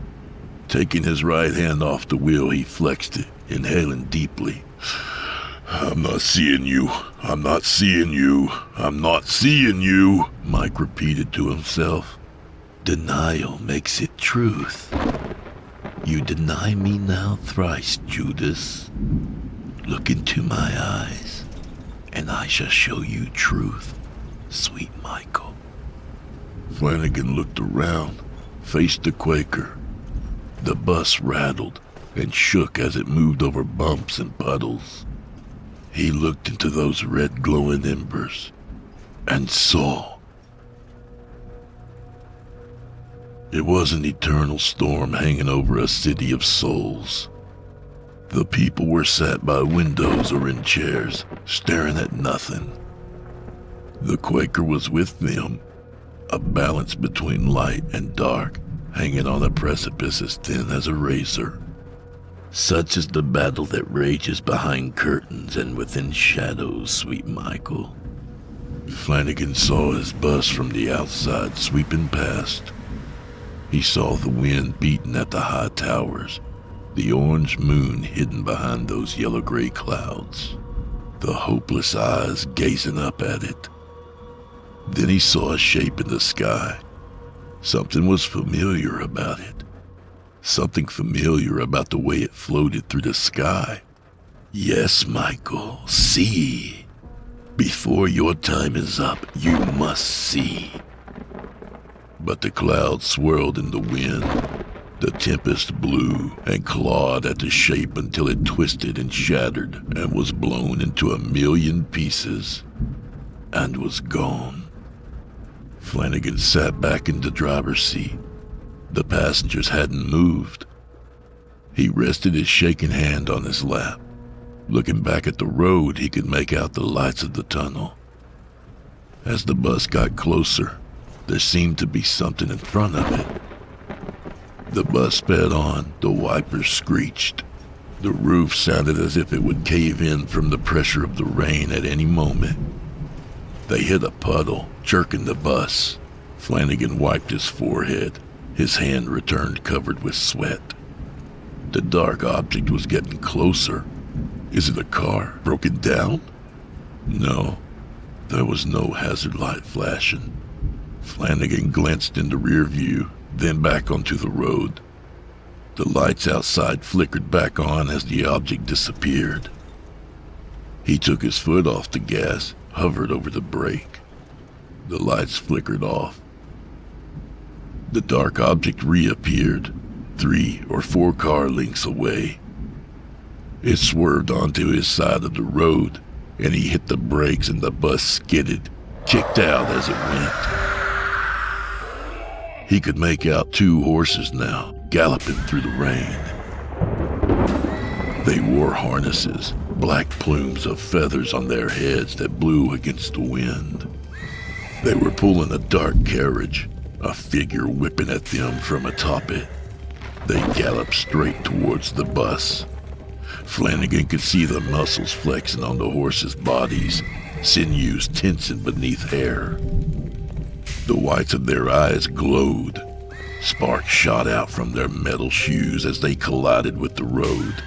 Speaker 3: Taking his right hand off the wheel, he flexed it, inhaling deeply.
Speaker 1: I'm not seeing you. I'm not seeing you. I'm not seeing you,
Speaker 3: Mike repeated to himself. Denial makes it truth. You deny me now thrice, Judas. Look into my eyes, and I shall show you truth, sweet Michael. Flanagan looked around, faced the Quaker. The bus rattled and shook as it moved over bumps and puddles. He looked into those red glowing embers and saw. It was an eternal storm hanging over a city of souls. The people were sat by windows or in chairs, staring at nothing. The Quaker was with them, a balance between light and dark, hanging on a precipice as thin as a razor. Such is the battle that rages behind curtains and within shadows, sweet Michael. Flanagan saw his bus from the outside sweeping past. He saw the wind beating at the high towers, the orange moon hidden behind those yellow-gray clouds, the hopeless eyes gazing up at it. Then he saw a shape in the sky. Something was familiar about it. Something familiar about the way it floated through the sky. Yes, Michael, see. Before your time is up, you must see. But the clouds swirled in the wind. The tempest blew and clawed at the shape until it twisted and shattered and was blown into a million pieces and was gone. Flanagan sat back in the driver's seat. The passengers hadn't moved. He rested his shaking hand on his lap. Looking back at the road, he could make out the lights of the tunnel. As the bus got closer, there seemed to be something in front of it. The bus sped on, the wipers screeched. The roof sounded as if it would cave in from the pressure of the rain at any moment. They hit a puddle, jerking the bus. Flanagan wiped his forehead. His hand returned covered with sweat. The dark object was getting closer. Is it a car broken down? No, there was no hazard light flashing. Flanagan glanced in the rear view, then back onto the road. The lights outside flickered back on as the object disappeared. He took his foot off the gas, hovered over the brake. The lights flickered off. The dark object reappeared, 3 or 4 car lengths away. It swerved onto his side of the road, and he hit the brakes and the bus skidded, kicked out as it went. He could make out 2 horses now, galloping through the rain. They wore harnesses, black plumes of feathers on their heads that blew against the wind. They were pulling a dark carriage, a figure whipping at them from atop it. They galloped straight towards the bus. Flanagan could see the muscles flexing on the horses' bodies, sinews tensing beneath hair. The whites of their eyes glowed. Sparks shot out from their metal shoes as they collided with the road.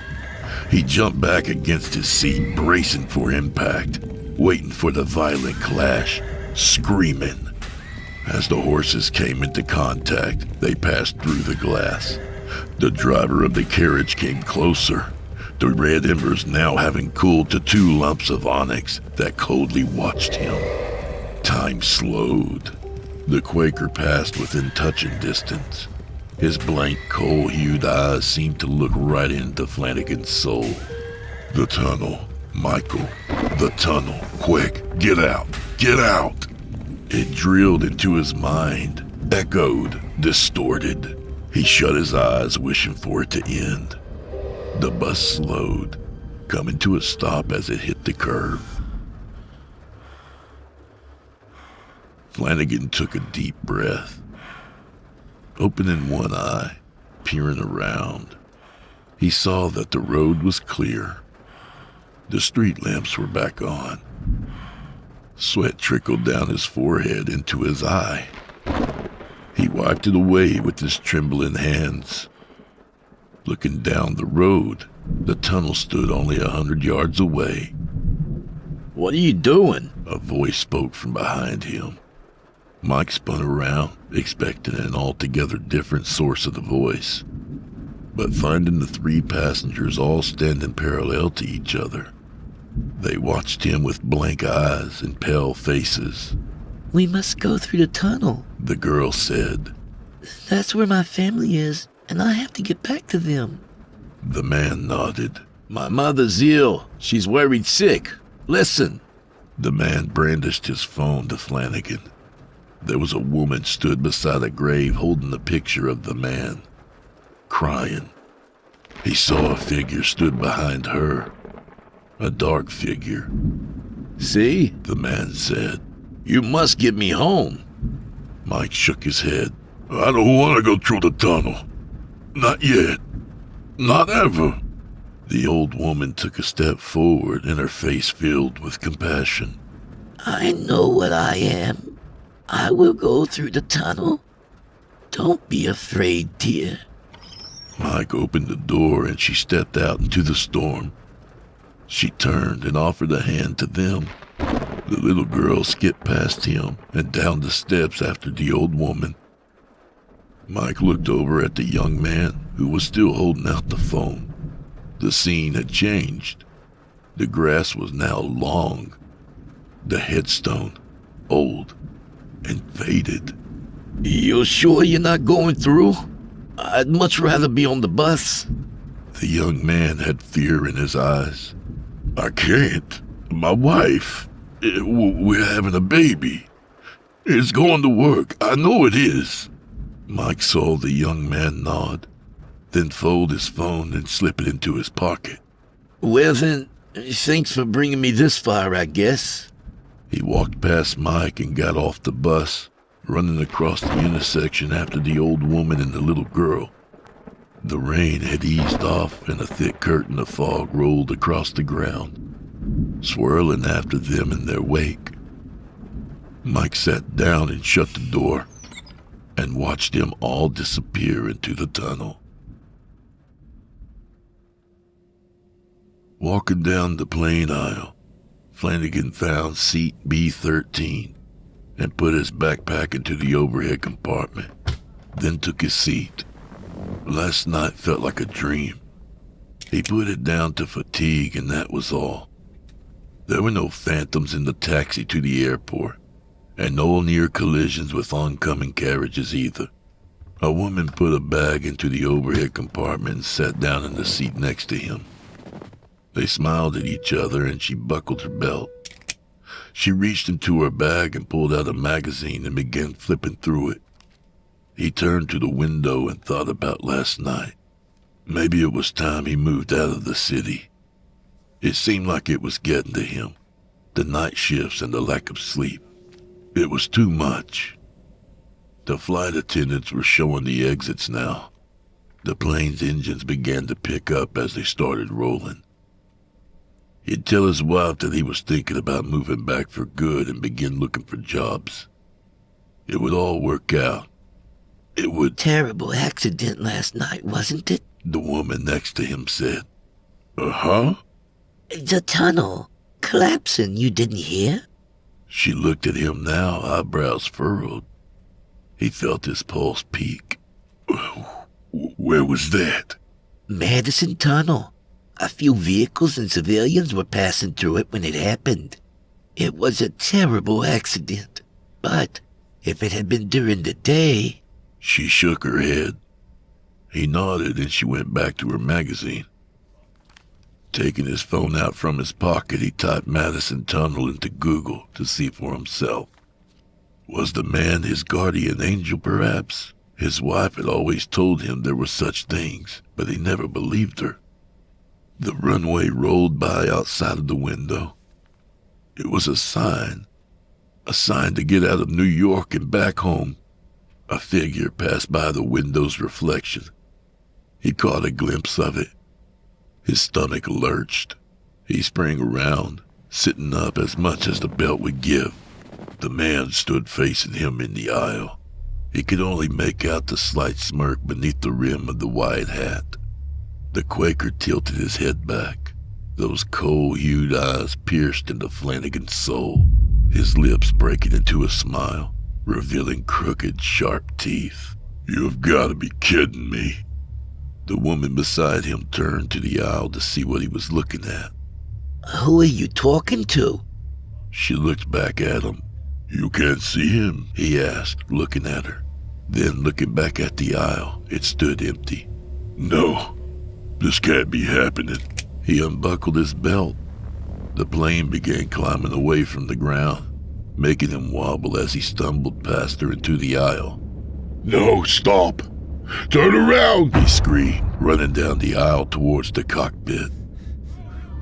Speaker 3: He jumped back against his seat, bracing for impact, waiting for the violent clash, screaming. As the horses came into contact, they passed through the glass. The driver of the carriage came closer, the red embers now having cooled to 2 lumps of onyx that coldly watched him. Time slowed.
Speaker 1: The Quaker passed within touching distance. His blank, coal-hued eyes seemed to look right into Flanagan's soul. The tunnel. Michael. The tunnel. Quick, get out. Get out. It drilled into his mind, echoed, distorted. He shut his eyes, wishing for it to end. The bus slowed, coming to a stop as it hit the curb. Flanagan took a deep breath. Opening one eye, peering around, he saw that the road was clear. The street lamps were back on. Sweat trickled down his forehead into his eye. He wiped it away with his trembling hands. Looking down the road, the tunnel stood only 100 yards away.
Speaker 4: What are you doing?
Speaker 1: A voice spoke from behind him. Mike spun around, expecting an altogether different source of the voice. But finding the three passengers all standing parallel to each other, they watched him with blank eyes and pale faces.
Speaker 7: We must go through the tunnel,
Speaker 1: The girl said.
Speaker 7: That's where my family is, and I have to get back to them.
Speaker 1: The man nodded.
Speaker 4: My mother's ill. She's worried sick. Listen.
Speaker 1: The man brandished his phone to Flanagan. There was a woman stood beside a grave holding the picture of the man, crying. He saw a figure stood behind her, a dark figure.
Speaker 4: See?
Speaker 1: The man said.
Speaker 4: You must get me home.
Speaker 1: Mike shook his head. I don't want to go through the tunnel. Not yet. Not ever. The old woman took a step forward and her face filled with compassion.
Speaker 7: I know what I am. I will go through the tunnel. Don't be afraid, dear.
Speaker 1: Mike opened the door and she stepped out into the storm. She turned and offered a hand to them. The little girl skipped past him and down the steps after the old woman. Mike looked over at the young man who was still holding out the phone. The scene had changed. The grass was now long. The headstone, old and faded.
Speaker 4: You sure you're not going through? I'd much rather be on the bus.
Speaker 1: The young man had fear in his eyes. I can't. My wife. We're having a baby. It's going to work. I know it is. Mike saw the young man nod, then fold his phone and slip it into his pocket.
Speaker 4: Well then, thanks for bringing me this far, I guess.
Speaker 1: He walked past Mike and got off the bus, running across the intersection after the old woman and the little girl. The rain had eased off and a thick curtain of fog rolled across the ground, swirling after them in their wake. Mike sat down and shut the door and watched them all disappear into the tunnel. Walking down the plane aisle, Flanagan found seat B13 and put his backpack into the overhead compartment, then took his seat. Last night felt like a dream. He put it down to fatigue and that was all. There were no phantoms in the taxi to the airport, and no near collisions with oncoming carriages either. A woman put a bag into the overhead compartment and sat down in the seat next to him. They smiled at each other and she buckled her belt. She reached into her bag and pulled out a magazine and began flipping through it. He turned to the window and thought about last night. Maybe it was time he moved out of the city. It seemed like it was getting to him, the night shifts and the lack of sleep. It was too much. The flight attendants were showing the exits now. The plane's engines began to pick up as they started rolling. He'd tell his wife that he was thinking about moving back for good and begin looking for jobs. It would all work out. It would...
Speaker 7: Terrible accident last night, wasn't it?
Speaker 1: The woman next to him said. Uh-huh?
Speaker 7: The tunnel collapsing, you didn't hear?
Speaker 1: She looked at him now, eyebrows furrowed. He felt his pulse peak. Where was that?
Speaker 7: Madison Tunnel. A few vehicles and civilians were passing through it when it happened. It was a terrible accident, but If it had been during the day...
Speaker 1: She shook her head. He nodded and she went back to her magazine. Taking his phone out from his pocket, he typed Madison Tunnel into Google to see for himself. Was the man his guardian angel, perhaps? His wife had always told him there were such things, but he never believed her. The runway rolled by outside of the window. It was a sign to get out of New York and back home. A figure passed by the window's reflection. He caught a glimpse of it. His stomach lurched. He sprang around, sitting up as much as the belt would give. The man stood facing him in the aisle. He could only make out the slight smirk beneath the rim of the wide hat. The Quaker tilted his head back. Those coal-hued eyes pierced into Flanagan's soul, his lips breaking into a smile, revealing crooked, sharp teeth. "You've got to be kidding me." The woman beside him turned to the aisle to see what he was looking at.
Speaker 7: Who are you talking to?
Speaker 1: She looked back at him. "You can't see him?" he asked, looking at her. Then looking back at the aisle, it stood empty. "No, this can't be happening." He unbuckled his belt. The plane began climbing away from the ground, making him wobble as he stumbled past her into the aisle. "No, stop! Turn around!" he screamed, running down the aisle towards the cockpit.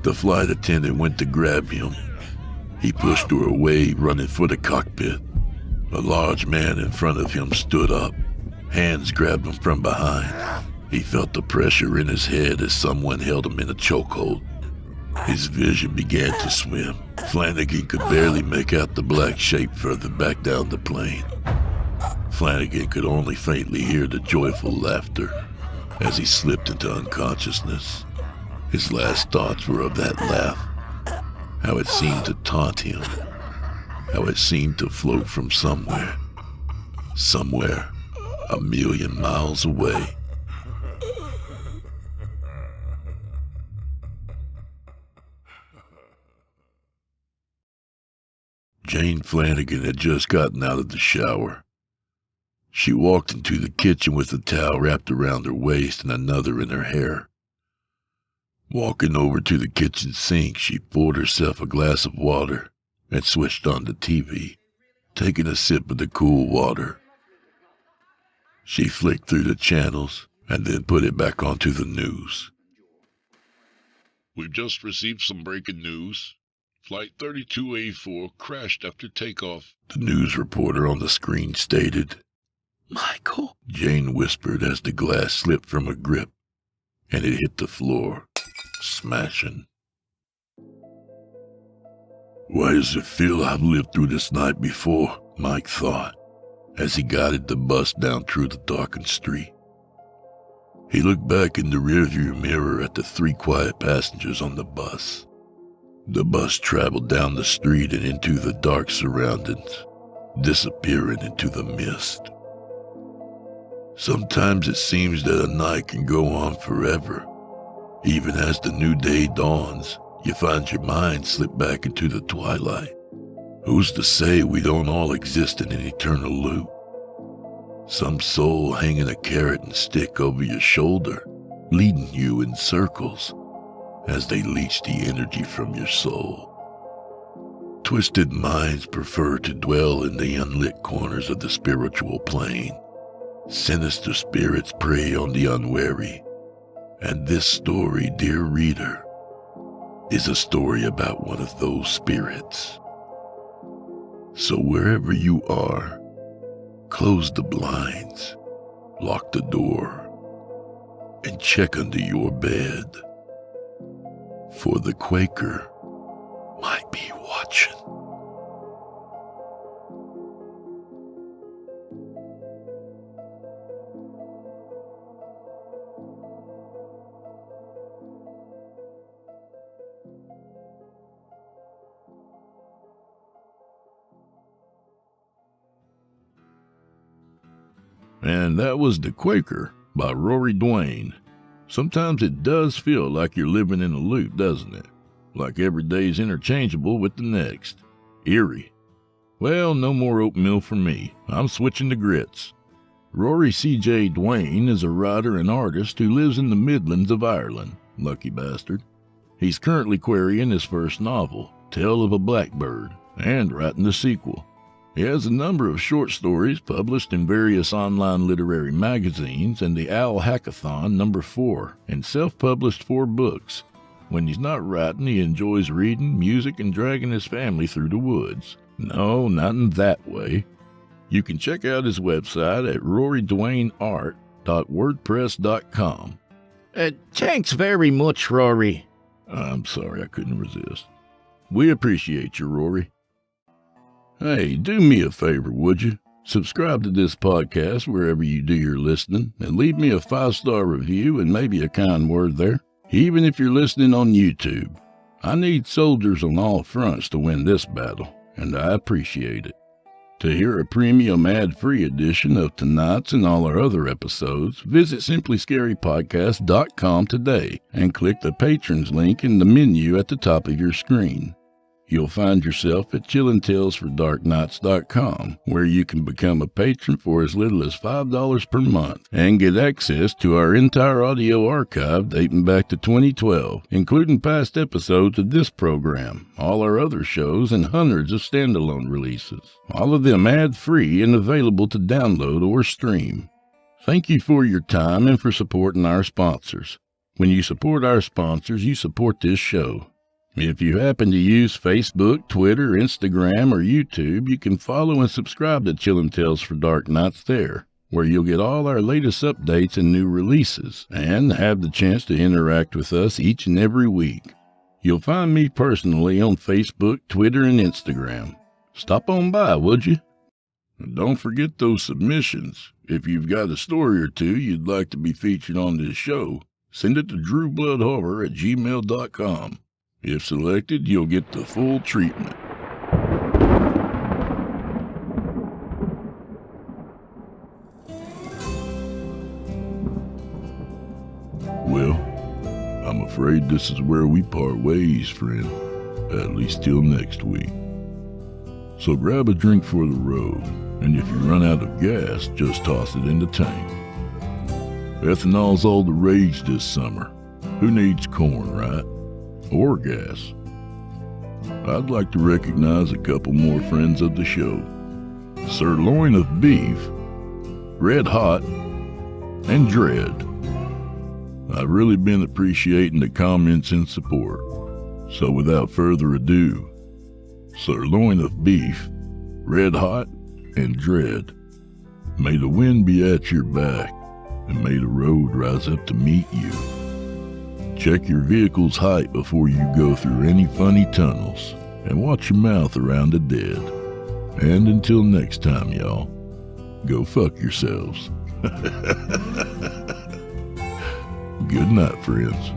Speaker 1: The flight attendant went to grab him. He pushed her away, running for the cockpit. A large man in front of him stood up. Hands grabbed him from behind. He felt the pressure in his head as someone held him in a chokehold. His vision began to swim. Flanagan could barely make out the black shape further back down the plane. Flanagan could only faintly hear the joyful laughter as he slipped into unconsciousness. His last thoughts were of that laugh, how it seemed to taunt him, how it seemed to float from somewhere a million miles away. Jane Flanagan had just gotten out of the shower. She walked into the kitchen with a towel wrapped around her waist and another in her hair. Walking over to the kitchen sink, she poured herself a glass of water and switched on the TV, taking a sip of the cool water. She flicked through the channels and then put it back onto the news.
Speaker 8: "We've just received some breaking news. Flight 32A4 crashed after takeoff."
Speaker 1: The news reporter on the screen stated.
Speaker 7: Michael?
Speaker 1: Jane whispered as the glass slipped from her grip, and it hit the floor, smashing. "Why does it feel I've lived through this night before?" Mike thought, as he guided the bus down through the darkened street. He looked back in the rearview mirror at the 3 quiet passengers on the bus. The bus traveled down the street and into the dark surroundings, disappearing into the mist. Sometimes it seems that a night can go on forever. Even as the new day dawns, you find your mind slip back into the twilight. Who's to say we don't all exist in an eternal loop? Some soul hanging a carrot and stick over your shoulder, leading you in circles as they leech the energy from your soul. Twisted minds prefer to dwell in the unlit corners of the spiritual plane. Sinister spirits prey on the unwary. And this story, dear reader, is a story about one of those spirits. So wherever you are, close the blinds, lock the door, and check under your bed. For the Quaker might be watching.
Speaker 3: And that was The Quaker by Rory Dwane. Sometimes it does feel like you're living in a loop, doesn't it? Like every day's interchangeable with the next. Eerie. Well, no more oatmeal for me. I'm switching to grits. Rory C.J. Dwane is a writer and artist who lives in the Midlands of Ireland. Lucky bastard. He's currently querying his first novel, Tale of a Blackbird, and writing the sequel. He has a number of short stories published in various online literary magazines and the Owl Hackathon No. 4, and self-published 4 books. When he's not writing, he enjoys reading, music, and dragging his family through the woods. No, not in that way. You can check out his website at rorydwaneart.wordpress.com.
Speaker 4: Thanks very much, Rory.
Speaker 3: I'm sorry, I couldn't resist. We appreciate you, Rory. Hey, do me a favor, would you? Subscribe to this podcast wherever you do your listening, and leave me a 5-star review and maybe a kind word there, even if you're listening on YouTube. I need soldiers on all fronts to win this battle, and I appreciate it. To hear a premium ad-free edition of tonight's and all our other episodes, visit simplyscarypodcast.com today and click the Patrons link in the menu at the top of your screen. You'll find yourself at chillintalesfordarknights.com, where you can become a patron for as little as $5 per month and get access to our entire audio archive dating back to 2012, including past episodes of this program, all our other shows, and hundreds of standalone releases, all of them ad-free and available to download or stream. Thank you for your time and for supporting our sponsors. When you support our sponsors, you support this show. If you happen to use Facebook, Twitter, Instagram, or YouTube, you can follow and subscribe to Chillin' Tales for Dark Nights there, where you'll get all our latest updates and new releases, and have the chance to interact with us each and every week. You'll find me personally on Facebook, Twitter, and Instagram. Stop on by, would you? And don't forget those submissions. If you've got a story or two you'd like to be featured on this show, send it to drewbloodhorror@gmail.com. If selected, you'll get the full treatment. Well, I'm afraid this is where we part ways, friend. At least till next week. So grab a drink for the road, and if you run out of gas, just toss it in the tank. Ethanol's all the rage this summer. Who needs corn, right? Or gas. I'd like to recognize a couple more friends of the show. Sirloin of Beef, Red Hot, and Dread. I've really been appreciating the comments and support. So without further ado, Sirloin of Beef, Red Hot, and Dread. May the wind be at your back, and may the road rise up to meet you. Check your vehicle's height before you go through any funny tunnels, and watch your mouth around the dead. And until next time, y'all, go fuck yourselves. Good night, friends.